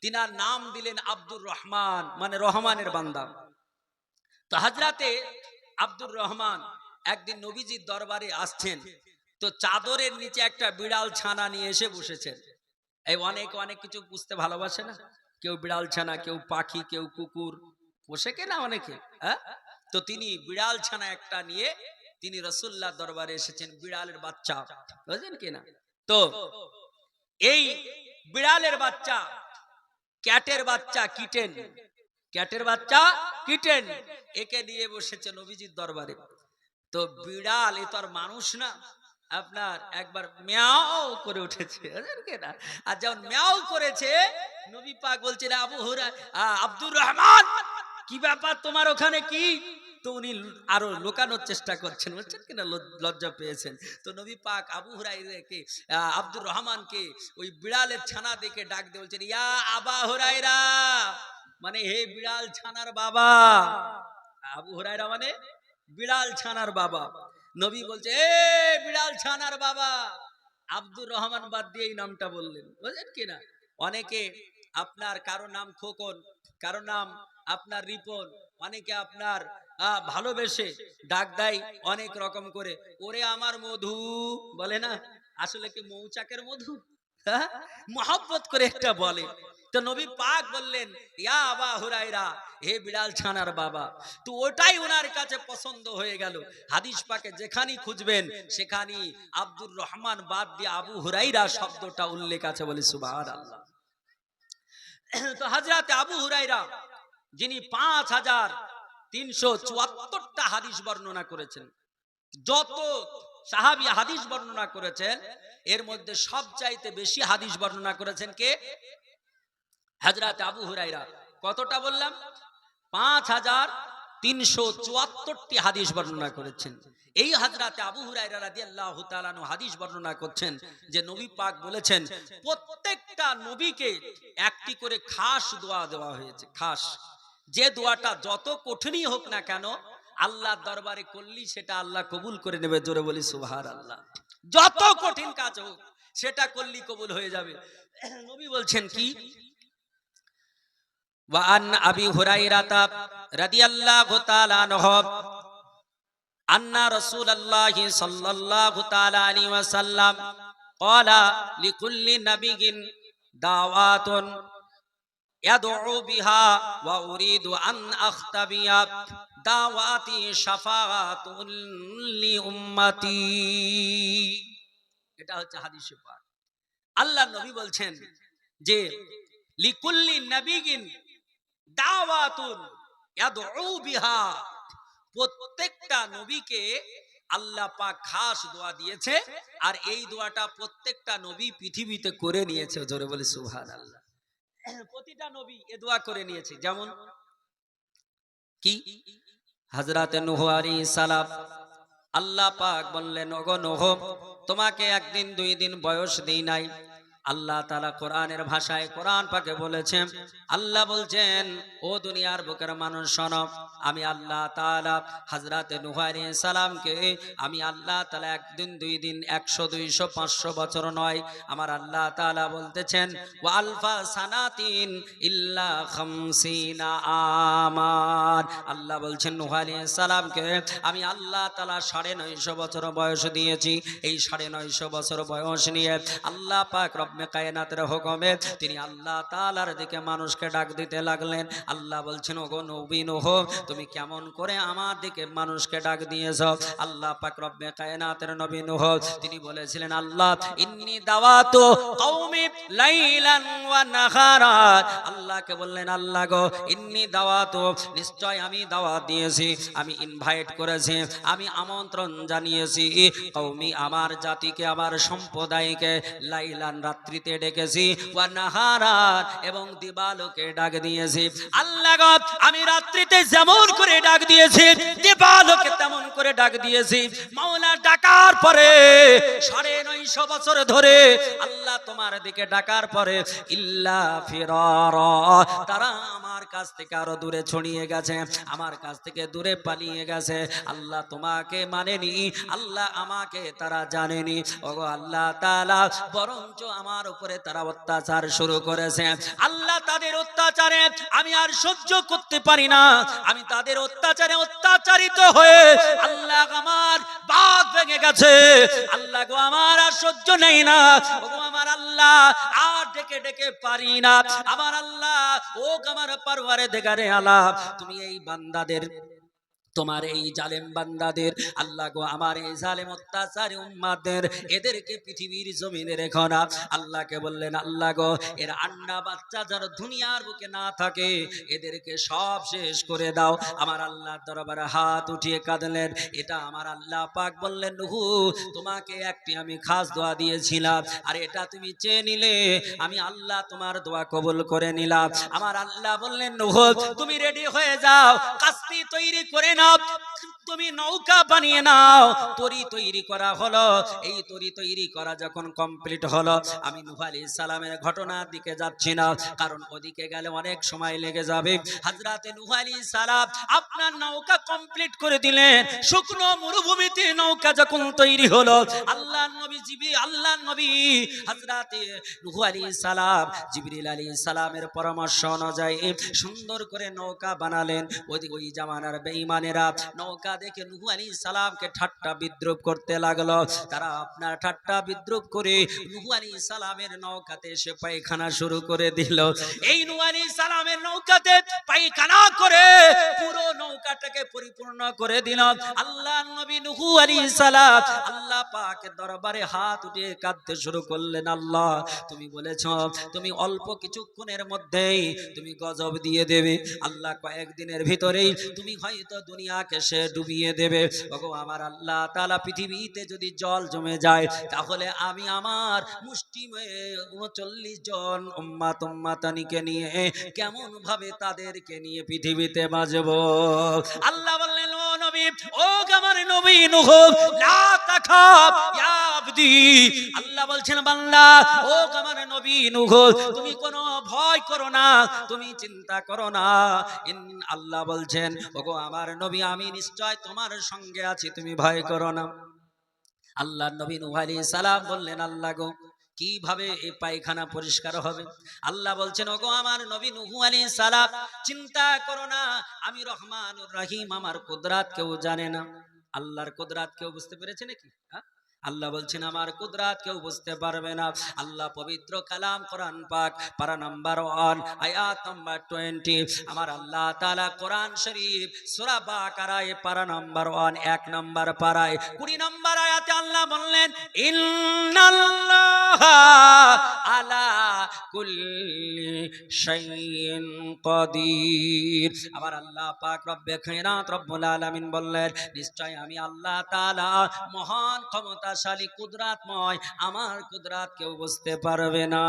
তিনার নাম দিলেন আব্দুর রহমান, মানে রহমানের বান্দা। তো হযরতে আব্দুর রহমান একদিন নবীজির দরবারে আসছেন, তো চাদরের নিচে একটা বিড়াল ছানা নিয়ে এসে বসেছেন। এই অনেক অনেক কিছু বুঝতে ভালোবাসে না, কেউ বিড়াল ছানা, কেউ পাখি, কেউ কুকুর পোষে কেনা অনেকে, হ্যাঁ? তো তিনি বিড়াল ছানা একটা নিয়ে তিনি রাসূলুল্লাহ দরবারে এসেছেন, বিড়ালের বাচ্চা, বুঝলেন কিনা? তো এই বিড়ালের বাচ্চা, ক্যাটের বাচ্চা, কিটেন, ক্যাটের বাচ্চা কিটেন, একে নিয়ে বসেছে নবীজির দরবারে। তো বিড়াল এ তো আর মানুষ না, আপনার একবার মিয়াও করে উঠেছে, আর যখন মিয়াও করেছে নবী পাক বলছেন আবু হুরায়রা, আব্দুর রহমান কি ব্যাপার তোমার ওখানে কি? তো উনি আরো লুকানোর চেষ্টা করছেন, বলছেন কিনা লজ্জা পেয়েছেন। তো নবী পাক আবু হুরায়রাকে, আব্দুর রহমানকে ওই বিড়ালের ছানা দেখে ডাক দিয়ে বলছেন ইয়া আবা হুরায়রা, মানে হে বিড়াল ছানার বাবা। আবু হুরায়রা মানে বিড়াল ছানার বাবা। নবী বলছে এ বিড়াল ছানার বাবা। আব্দুর রহমান বাদ দিয়ে এই নামটা বললেন, বুঝলেন কিনা? অনেকে আপনার কারো নাম খোকন, কারো নাম আপনার রিপন, অনেকে আপনার ভালোবেসে ডাক দেয় অনেক রকম করে, ওরে আমার মধু বলে না, আসলে কি মৌচাকের মধু, হ্যাঁ? মহব্বত করে একটা বলে। তো নবী পাক বললেন ইয়া আবা হুরায়রা, হে বিড়াল ছানার বাবা। তো ওটাই ওনার কাছে পছন্দ হয়ে গেল। হাদিস পাকে যেখানেই খুঁজবেন সেখানেই আব্দুর রহমান বাদ দিয়ে আবু হুরায়রা শব্দটা উল্লেখ আছে, বলে সুবহানাল্লাহ। তো হযরত আবু হুরায়রা যিনি ৫,০০০ 374টা হাদিস বর্ণনা করেছেন। যত সাহাবী হাদিস বর্ণনা করেছেন এর মধ্যে সবচাইতে বেশি হাদিস বর্ণনা করেছেন কে? হযরত আবু হুরায়রা। কতটা বললাম? 5374টি হাদিস বর্ণনা করেছেন। এই হযরত আবু হুরায়রা রাদিয়াল্লাহু তাআলা আনহু হাদিস বর্ণনা করছেন যে নবী পাক বলেছেন প্রত্যেকটা নবীকে একটি করে খাস দোয়া দেওয়া হয়েছে। খাস, যে দোয়াটা যত কঠিনই হোক না কেন আল্লাহর দরবারে করলি সেটা আল্লাহ কবুল করে নেবে। জোরে বলি সুবহানাল্লাহ। যত কঠিন কাজ হোক সেটা করলি কবুল হয়ে যাবে। নবী বলছেন কি? ওয়া আন আবি হুরায়রা রাদিয়াল্লাহু তাআলা আনহু আন্না রাসূলুল্লাহি সাল্লাল্লাহু তাআলা আলাইহি ওয়াসাল্লাম ক্বালা লিকুল্লি নাবিয়্যিন দাওয়াতুন ইয়াদউ বিহা ওয়া উরিদু আন আখতাবিয়া দাওয়াতি শাফাআতুন লি উম্মতি। এটা হচ্ছে হাদিসে পাক। আল্লাহর নবী বলছেন যে লিকুল্লি নাবিয়্যিন দাওয়াতুন ইয়াদউ বিহা, প্রত্যেকটা নবীকে আল্লাহ পাক খাস দোয়া দিয়েছে আর এই দোয়াটা প্রত্যেকটা নবী পৃথিবীতে করে নিয়েছে। জোরে বলি সুবহানাল্লাহ। প্রতিটা নবী এ দোয়া করে নিয়েছে। যেমন কি? হযরত নূহ আলাইহিস সালাম, আল্লাহ পাক বললেন ওগো নূহ তোমাকে একদিন দুই দিন বয়স দেই নাই। আল্লাহ তাআলা কোরআনের ভাষায় কোরআন পাকে বলেছেন, আল্লাহ বলছেন ও দুনিয়ার বুকের মানুষ শোনো, আমি আল্লাহ তাআলা হযরত নূহ আলাইহিস সালামকে আমি আল্লাহ তাআলা একদিন দুই দিন 100 200 500 বছর নয়, আমার আল্লাহ তাআলা বলতেছেন ওয়া আলফা সানাতিন ইল্লা 50 আমান। আল্লাহ বলছেন নূহ আলাইহিস সালামকে আমি আল্লাহ তাআলা 950 বছর বয়স দিয়েছি। এই 950 বছর বয়স নিয়ে আল্লাহ পাক রব্বে কায়নাতের হুকুমে তিনি আল্লাহ তাআলার দিকে মানুষকে ডাক দিতে লাগলেন। আল্লাহ বলছেন ওগো নবী নূহ তুমি কেমন করে আমার দিকে মানুষকে ডাক দিয়েছো? আল্লাহ পাক রব্বে কায়নাতের নবী নূহ তিনি বলেছিলেন আল্লাহ ইন্নী দাওয়াতু কওমি লাইলান ওয়া নাহারা। আল্লাহকে বললেন আল্লাহ গো ইন্নী দাওয়াতু, নিশ্চয় আমি দাওয়াত দিয়েছি, আমি ইনভাইট করেছি, আমি আমন্ত্রণ জানিয়েছি কওমি আমার জাতিকে আমার সম্প্রদায়কে লাইলান রাত্রিতে ডেকেছি ওয়া নাহারা এবং দিবালোকে ডাক দিয়েছি। আল্লাহ গো আমি রাত্রিতে যেমন করে ডাক দিয়েছি দিবালোকে তেমন করে ডাক দিয়েছি। মাওলা ডাকার পরে 950 বছর ধরে আল্লাহ তোমার দিকে ডাকার পরে ইল্লা ফিরারা তারা আমার কাছ থেকে আরো দূরে ছড়িয়ে গেছে, আমার কাছ থেকে দূরে পালিয়ে গেছে। আল্লাহ তোমাকে মানেনি, আল্লাহ আমাকে তারা জানেনি। ওগো আল্লাহ তাআলা বরঞ্চ আমার উপরে তারা অত্যাচার শুরু করেছে। আল্লাহ তাদের অত্যাচারে আমি আর সহ্য করতে পারি না, আমি তাদের অত্যাচারে অত্যাচারিত হয়ে আল্লাহ আমার বাঁধ ভেঙে গেছে। আল্লাহ গো আমার আর সহ্য নেই না, ওগো আমার আল্লাহ আর ডেকে ডেকে পারি না। আমার আল্লাহ ও আমার পারওয়ারদিগারে আলাহ তুমি এই বান্দাদের তোমার এই জালেম বান্দাদের আল্লাহ গো আমার এই জালেম অত্যাচারী উম্মতদের এদেরকে পৃথিবীর জমিনে রেখো না। আল্লাহকে বললেন আল্লাহ গো এর আন্না বাচ্চা যারা দুনিয়ার বুকে না থাকে এদেরকে সব শেষ করে দাও। আমার আল্লাহর দরবারে হাত উঠিয়ে কাঁদলেন। এটা আমার আল্লাহ পাক বললেন নূহ তোমাকে একটি আমি খাস দোয়া দিয়েছিলাম আর এটা তুমি চেয়ে নিলে, আমি আল্লাহ তোমার দোয়া কবুল করে নিলাম। আমার আল্লাহ বললেন নূহ তুমি রেডি হয়ে যাও, কাস্তি তৈরি করে তুমি নৌকা বানিয়ে নাও। তরি তৈরি করা হলো। এই তরি তৈরি করা যখন কমপ্লিট হলো আমি নূহ আলাইহিস সালামের ঘটনার দিকে যাচ্ছি না, কারণ ওদিকে গেলে অনেক সময় লেগে যাবে। হযরতে নূহ আলাইহিস সালাম আপনার নৌকা কমপ্লিট করে দিলেন। শুকনো মরুভূমিতে নৌকা যখন তৈরি হলো আল্লাহর নবী হযরতে নূহ আলাইহিস সালাম জিবরিল আলাইহিস সালামের পরামর্শ অনুযায়ী সুন্দর করে নৌকা বানালেন। ওই জামানার বেঈমানেরা নৌকা নৌকা দেখে নূহ আলাইহিস সালামকে ঠাট্টা বিদ্রুপ করতে লাগলো। তারা আপনার ঠাট্টা বিদ্রুপ করে নূহ আলাইহিস সালামের নৌকাতে এসে পায়খানা শুরু করে দিল। এই নূহ আলাইহিস সালামের নৌকাতে পায়খানা করে পুরো নৌকাটাকে পরিপূর্ণ করে দিল। আল্লাহর নবী নূহ আলাইহিস সালাম আল্লাহ পাকের দরবারে হাত উঠিয়ে কাঁদতে শুরু করলেন, আল্লাহ তুমি বলেছ তুমি অল্প কিছুক্ষণের মধ্যেই তুমি গজব দিয়ে দেবে, আল্লাহ কয়েকদিনের ভিতরেই তুমি হয়তো দুনিয়াকে সে ডুবিয়ে দেবে। ওগো আমার আল্লাহ তাআলা, পৃথিবীতে যদি জল জমে যায় তাহলে আমি আমার মুষ্টিমেয় 39 জন উম্মাতানিকে নিয়ে কেমন ভাবে তাদেরকে নিয়ে পৃথিবীতে বাঁচব। আল্লাহ বললেন, ও নবী, ও আমার নবী নূহ, লা তাখাব ইয়া আবদি। আল্লাহ বলছেন, বান্দা ও আমার নবী নূহ, তুমি কোনো ভয় করো না, তুমি চিন্তা করো না। আল্লাহ বলছেন, ওগো আমার নবী, আমি নিশ্চয় তোমার সঙ্গে আছি, তুমি ভয় করো না। আল্লাহর নবী নূহ আলাইহিস সালাম বললেন, আল্লাহ গো, কিভাবে এই পায়খানা পরিষ্কার হবে? আল্লাহ বলছেন, ওগো আমার নবী নূহ আলাইহিস সালাম, চিন্তা করো না, আমি রহমানুর রহিম, আমার কুদরত কেউ জানে না। আল্লাহর কুদরত কেউ বুঝতে পেরেছে নাকি? আল্লাহ বলছেন, আমার কুদরত কেউ বুঝতে পারবে না। আল্লাহ পবিত্র কালাম কোরআন পাক পারা নাম্বার 1 আয়াত নাম্বার 20, আমার আল্লাহ তাআলা কোরআন শরীফ সূরা বাকারায় পারা নাম্বার 1 এক নাম্বার পারায় 20 নাম্বার আয়াতে আল্লাহ বললেন, ইন্নাল্লাহা আলা কুল্লি শাইইন কাদির। আমার আল্লাহ পাক রব্বে খায়নাত রব্বুল আলামিন বললেন, নিশ্চয় আমি আল্লাহ তাআলা মহান ক্ষমতাশালী কুদরতময়, আমার কুদরত কেউ বুঝতে পারবে না।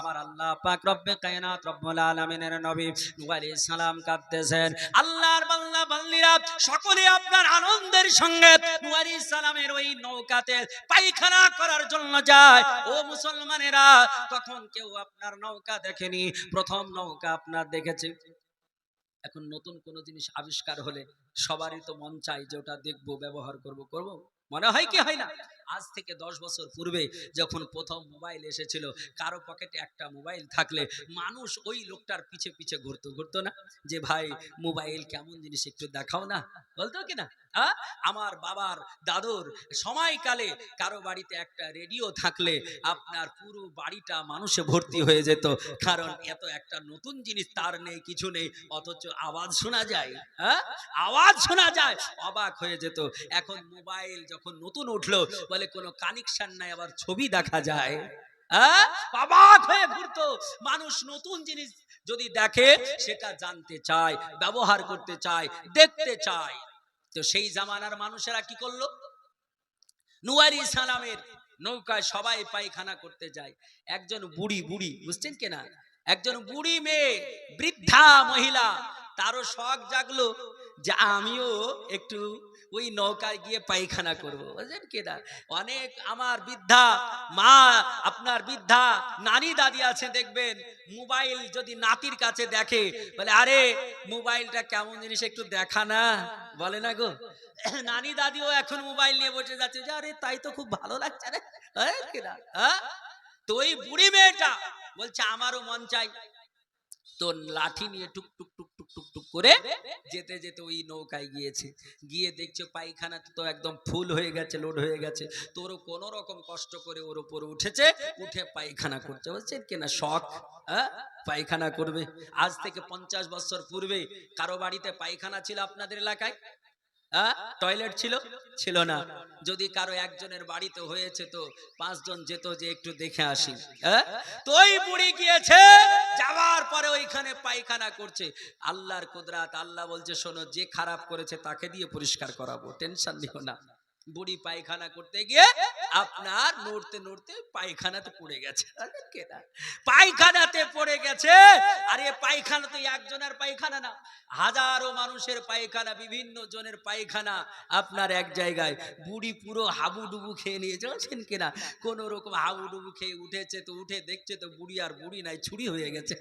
আমার আল্লাহ পাক রব্বে কায়নাত রব্বুল আলামিনের নবী নূহ আলাইহিস সালাম কাঁদতেছেন। আল্লাহর বান্দা বান্দীরা সকলে আপনার আনন্দের সঙ্গে নূহ আলাইহিস সালামের ওই নৌকাতে পায়খানা করার জন্য যায়। ও মুসলমানেরা, তখন কেউ আপনার নৌকা দেখেনি, প্রথম নৌকা আপনার দেখেছে। এখন নতুন কোন জিনিস আবিষ্কার হলে সবারই তো মন চায় যে ওটা দেখবো, ব্যবহার করব, মনে হয় কি হয় না? আজ থেকে 10 বছর পূর্বে যখন প্রথম মোবাইল এসেছিল, কারো পকেটে একটা মোবাইল থাকলে মানুষ ওই লোকটার পিছে পিছে ঘুরতো না, যে ভাই মোবাইল কেমন জিনিস একটু দেখাও না, বলতো কিনা? আমার বাবার দাদুর সময়কালে কারো বাড়িতে একটা রেডিও থাকলে আপনার পুরো বাড়িটা মানুষে ভর্তি হয়ে যেত, কারণ এত একটা নতুন জিনিস তার নেই, কিছু নেই, অথচ আওয়াজ শোনা যায়। আওয়াজ শোনা যায়, অবাক হয়ে যেত। এখন মোবাইল যখন নতুন উঠলো, বলে কোনো কানেকশন নাই, আবার ছবি দেখা যায়। অবাক হয়ে ঘুরতো মানুষ। নতুন জিনিস যদি দেখে সেটা জানতে চায়, ব্যবহার করতে চায়, দেখতে চায়। তো সেই জামানার মানুষেরা কি করলো? নূহ আলাইহিস সালামের নৌকায় সবাই পায়খানা করতে যায়। একজন বুড়ি, বুঝছেন কিনা, একজন বুড়ি মেয়ে, বৃদ্ধা মহিলা, তারও শখ জাগলো যে আমিও একটু ওই নৌকায় গিয়ে পায়খানা করবো, বুঝলেন কিনা। অনেক আমার বৃদ্ধা মা, আপনার বৃদ্ধা নানি দাদি আছে, দেখবেন মোবাইল যদি নাতির কাছে দেখে, বলে আরে মোবাইলটা কেমন জিনিস একটু দেখা না, বলে না গো। নানি দাদিও এখন মোবাইল নিয়ে বসে যাচ্ছে, যে আরে তাই তো খুব ভালো লাগছে রে, কিনা। তো ওই বুড়ি মেয়েটা বলছে আমারও মন চাই। তো লাঠি নিয়ে টুক টুক টুক টুক টুক টুক করে যেতে যেতে ওই নৌকায় গিয়েছে। গিয়ে দেখছে পায়খানা তো একদম ফুল হয়ে গেছে, লোড হয়ে গেছে। তোর কোন রকম কষ্ট করে ওর উপরে উঠেছে, উঠে পায়খানা করছে, বলছেন কিনা, শখ পায়খানা করবে। আজ থেকে 50 বছর পূর্বে কারো বাড়িতে পায়খানা ছিল আপনাদের এলাকায়? টয়লেট ছিল না। যদি কারো একজনের বাড়িতে হয়েছে তো 5 জন যেত যে একটু দেখে আসি। তো ওই বুড়ি গিয়েছে, যাওয়ার পরে ওইখানে পায়খানা করছে। আল্লাহর কুদরত, আল্লাহ বলছে শোনো, যে খারাপ করেছে তাকে দিয়ে পরিষ্কার করাবো, টেনশন নিও না। বুড়ি পায়খানা করতে গিয়ে আপনার নড়তে নড়তে পায়খানাতে পড়ে গেছে। পায়খানাতে পড়ে গেছে। আর এই পায়খানা তো একজনের পায়খানা না, হাজারো মানুষের পায়খানা, বিভিন্ন জনের পায়খানা আপনার এক জায়গায়। বুড়ি পুরো হাবুডুবু খেয়ে নিয়েছে, বুঝছেন কিনা। কোন রকম হাবুডুবু খেয়ে উঠেছে, তো উঠে দেখছে তো বুড়ি আর বুড়ি নাই, ছুরি হয়ে গেছে।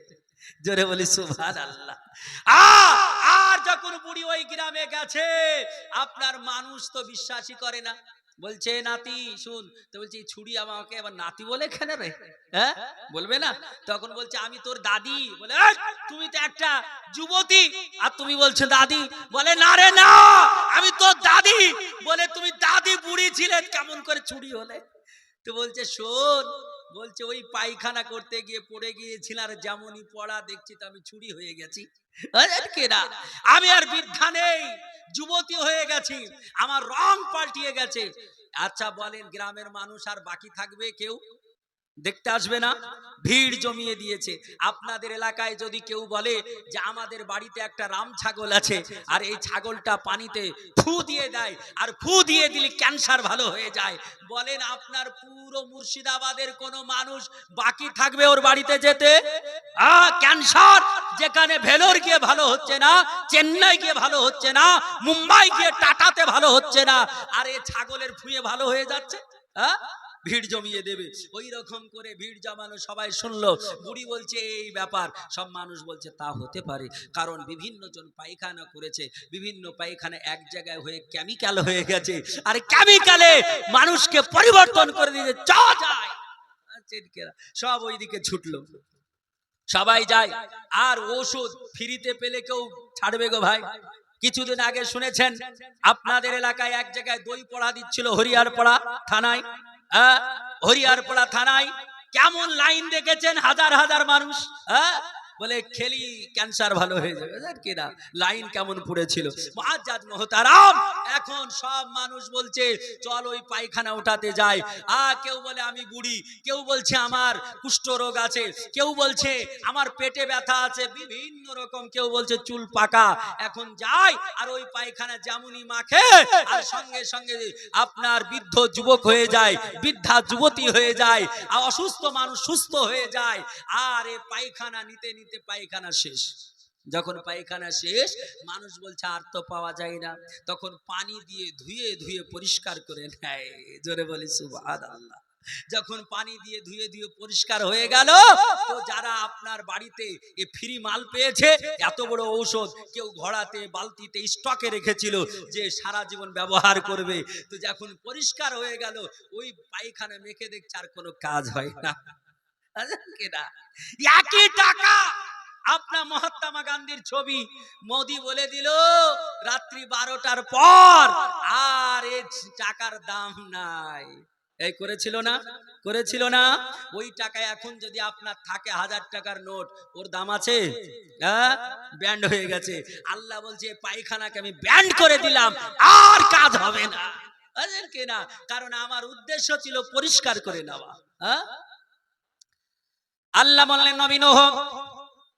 জোরে বলি সুবহানাল্লাহ। আর যখন বুড়ি ওই গ্রামে গেছে, আপনার মানুষ তো বিশ্বাসই করে না। বলছে নাতি শুন, তো বলছে এই ছুরি আমাকে আবার নাতি বলে কেন রে? হ্যাঁ, বলবে না? তখন বলছে আমি তোর দাদি। বলে এই, তুমি তো একটা যুবতী আর তুমি বলছো দাদি? বলে না রে না, আমি তোর দাদি। বলে তুমি দাদি বুড়ি ছিলে, কেমন করে ছুরি হলে? তো বলছে শোন, বলছে ওই পায়খানা করতে গিয়ে পড়ে গিয়েছিল, আর যেমনই পড়া দেখছি তো আমি ছুরি হয়ে গেছি। কেনা, আমি আর বৃদ্ধা নেই, যুবতী হয়ে গেছি, আমার রং পাল্টিয়ে গেছে। আচ্ছা বলেন, গ্রামের মানুষ আর বাকি থাকবে কেউ? দেখতে আসবে না? ভিড় জমিয়ে দিয়েছে। আপনাদের এলাকায় যদি কেউ বলে যে আমাদের বাড়িতে একটা রাম ছাগল আছে, আর এই ছাগলটা পানিতে ফু দিয়ে দেয়, আর ফু দিয়ে দিলে ক্যান্সার ভালো হয়ে যায়, বলেন আপনার পুরো মুর্শিদাবাদের কোনো মানুষ বাকি থাকবে ওর বাড়িতে যেতে? ক্যান্সার যেখানে ভেলোর গিয়ে ভালো হচ্ছে না, চেন্নাই গিয়ে ভালো হচ্ছে না, মুম্বাই গিয়ে টাটাতে ভালো হচ্ছে না, আর এই ছাগলের ফুয়ে ভালো হয়ে যাচ্ছে। ভিড় জমিয়ে দেবে। ওই রকম করে ভিড় জমানো, সবাই শুনলো, বুড়ি বলছে এই ব্যাপার। সব মানুষ বলছে তা হতে পারে, কারণ বিভিন্ন জন পায়খানা করেছে, বিভিন্ন পায়খানা এক জায়গায় হয়ে কেমিক্যাল হয়ে গেছে, আর কেমিক্যালে মানুষকে পরিবর্তন করে দিতে যায়। সব ওইদিকে ছুটলো, সবাই যায়। আর ওষুধ ফ্রিতে পেলে কেউ ছাড়বে গো ভাই? কিছুদিন আগে শুনেছেন আপনাদের এলাকায় এক জায়গায় দই পড়া দিচ্ছিল হরিয়ারপাড়া থানায়। হরিয়ারপাড়া থানায় কেমন লাইন দেখেছেন, হাজার হাজার মানুষ। বলে খেলি ক্যান্সার ভালো হয়ে যাবে, কিনা লাইন কেমন পড়েছিল। মুআজ্জাজ মুহতারাম, এখন সব মানুষ বলছে চল ওই পায়খানা উঠাতে যাই। কেউ বলে আমি বুড়ি, কেউ বলছে আমার কুষ্ঠ রোগ আছে, কেউ বলছে আমার পেটে ব্যথা আছে, বিভিন্ন রকম, কেউ বলছে চুল পাকা। এখন যাই, আর ওই পায়খানা যেমনই মাখে, আর সঙ্গে সঙ্গে আপনার বৃদ্ধ যুবক হয়ে যায়, বৃদ্ধা যুবতী হয়ে যায়, আর অসুস্থ মানুষ সুস্থ হয়ে যায়। আর এই পায়খানা নিতে নিতে পায়খানা শেষ। যখন পায়খানা শেষ, মানুষ বলছে আর তো পাওয়া যায় না, তখন পানি দিয়ে ধুয়ে ধুয়ে পরিষ্কার করে নেয়। জোরে বলি সুবহানাল্লাহ। যখন পানি দিয়ে ধুয়ে ধুয়ে পরিষ্কার হয়ে গেল, তো যারা আপনার বাড়িতে এই ফ্রি মাল পেয়েছে, এত বড় ঔষধ কেউ ঘোড়াতে বালতিতে স্টকে রেখেছিল যে সারা জীবন ব্যবহার করবে, তো যখন পরিষ্কার হয়ে গেল, ওই পায়খানা মেখে দেখছে আর কোনো কাজ হয় না। একই টাকা, আপনার মহাত্মা গান্ধীর ছবি, মোদি বলে দিল রাত্রি 12টার পর আর এই টাকার দাম নাই। এই করেছিল না? করেছিল না? ওই টাকা এখন যদি আপনার থাকে 1000 টাকার নোট, ওর দাম আছে? ব্যান্ড হয়ে গেছে। আল্লাহ বলছে পায়খানাকে আমি ব্যান্ড করে দিলাম, আর কাজ হবে না। কেনা, কারণ আমার উদ্দেশ্য ছিল পরিষ্কার করে নেওয়া। আল্লাহ বললেন নবী নূহ,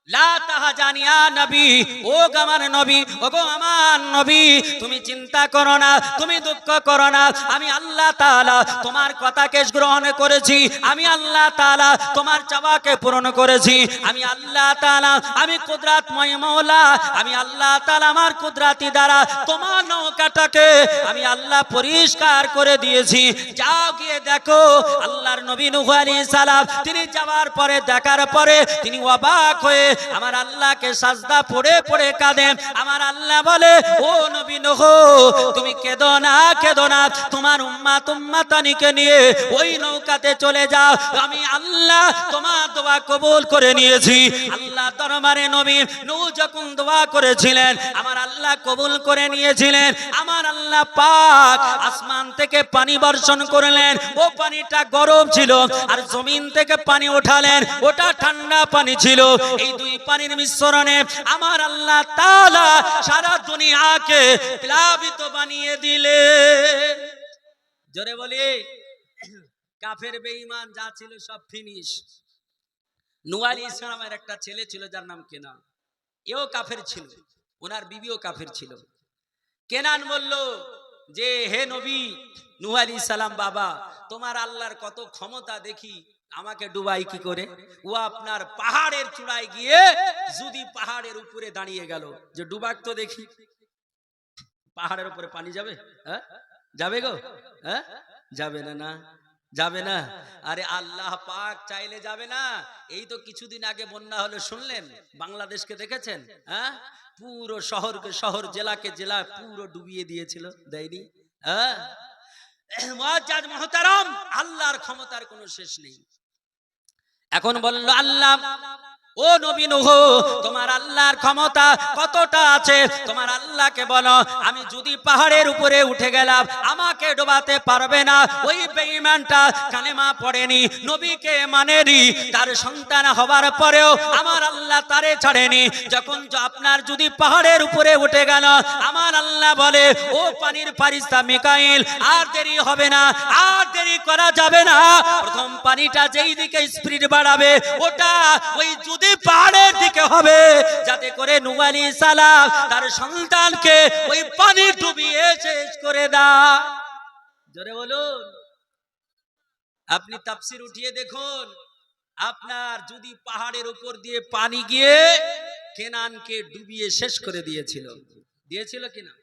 লা তাহাজান ইয়া নবী, ও আমার নবী, ওগো আমার নবী, তুমি চিন্তা করো না, তুমি দুঃখ করো না, আমি আল্লাহ তাআলা তোমার কথাকে গ্রহণ করেছি, আমি আল্লাহ তাআলা তোমার চাওয়াকে পূরণ করেছি, আমি আল্লাহ তাআলা, আমি কুদরতময় মওলা, আমি আল্লাহ তাআলা আমার কুদরতি দ্বারা তোমার নৌকাটাকে আমি আল্লাহ পরিষ্কার করে দিয়েছি। যাও গিয়ে দেখো। আল্লাহর নবী নূহ আলাইহিস সালাম তিনি যাওয়ার পরে, দেখার পরে তিনি অবাক হয়ে আমার আল্লাহকে সাজদা পড়ে পড়ে কাঁদেন। আমার আল্লাহ বলে, ও নবী নূহ, তুমি কেঁদো না, কেঁদো না, তোমার উম্মাত উম্মাতানিকে নিয়ে ওই নৌকাতে চলে যাও, আমি আল্লাহ তোমার দোয়া কবুল করে নিয়েছি। আল্লাহ দরবারে নবী নূহ যখন দোয়া করেছিলেন, আমার আল্লাহ কবুল করে নিয়েছিলেন। আমার আল্লাহ পাক আসমান থেকে পানি বর্ষণ করলেন, ও পানিটা গরম ছিল, আর জমিন থেকে পানি ওঠালেন, ওটা ঠান্ডা পানি ছিল। এই দুই পানির মিশ্রণে আমার আল্লাহ তাআলা সারা দুনিয়াকে প্লাবিত বানিয়ে দিলে। জোরে বলি, কাফের বেঈমান যা ছিল সব ফিনিশ। নূহ আলাইহিস সালামের একটা ছেলে ছিল যার নাম কেনান, এও কাফের ছিল, ওনার বিবিও কাফের ছিল। কেনান বলল যে হে নবী নূহ আলাইহিস সালাম, বাবা তোমার আল্লাহর কত ক্ষমতা দেখি, আমাকে ডুবাই কি করে? ও আপনার পাহাড়ের চূড়ায় গিয়ে যদি পাহাড়ের উপরে দাঁড়িয়ে গেল যে ডুবাক তো দেখি। পাহাড়ের উপরে পানি যাবে? যাবে গো? যাবে না, না যাবে না। আরে আল্লাহ পাক চাইলে যাবে না? এই তো কিছুদিন আগে বন্যা হলো, শুনলেন? বাংলাদেশকে দেখেছেন? পুরো শহরকে শহর, জেলাকে জেলা পুরো ডুবিয়ে দিয়েছিল, দেয়নি? মুআজ্জাজ মুহতারাম, আল্লাহর ক্ষমতার কোনো শেষ নেই। এখন বলল আল্লাহ, ও নবী নূহ, তোমার আল্লাহর ক্ষমতা কতটা আছে তোমার আল্লাহকে বলো। আমি যদি পাহাড়ের উপরে উঠে গেলাম, আমাকে ডোবাতে পারবে না। ওই বেঈমানটা কালেমা পড়েনি, নবীকে মানেনি, তার সন্তান হবার পরেও আমার আল্লাহ তারে ছাড়েনি। যখন আপনার যদি পাহাড়ের উপরে উঠে গেল, আমার আল্লাহ বলে, ও পানির ফারিস্তা মিকাইল, আর দেরি হবে না, আর দেরি করা যাবে না। প্রথম পানিটা যেই দিকে স্পিড বাড়াবে, ওটা ওই যদি পাহাড়ের দিকে হবে, যাতে করে নূহ আলাইহিস সালাম তার সন্তানকে ওই পানি ডুবিয়ে শেষ করে দেয়। জোরে বলুন। আপনি তাফসীর উঠিয়ে দেখুন, আপনার যদি পাহাড়ের উপর দিয়ে পানি গিয়ে কেনানকে ডুবিয়ে শেষ করে দিয়েছিল, দিয়েছিল কিনা?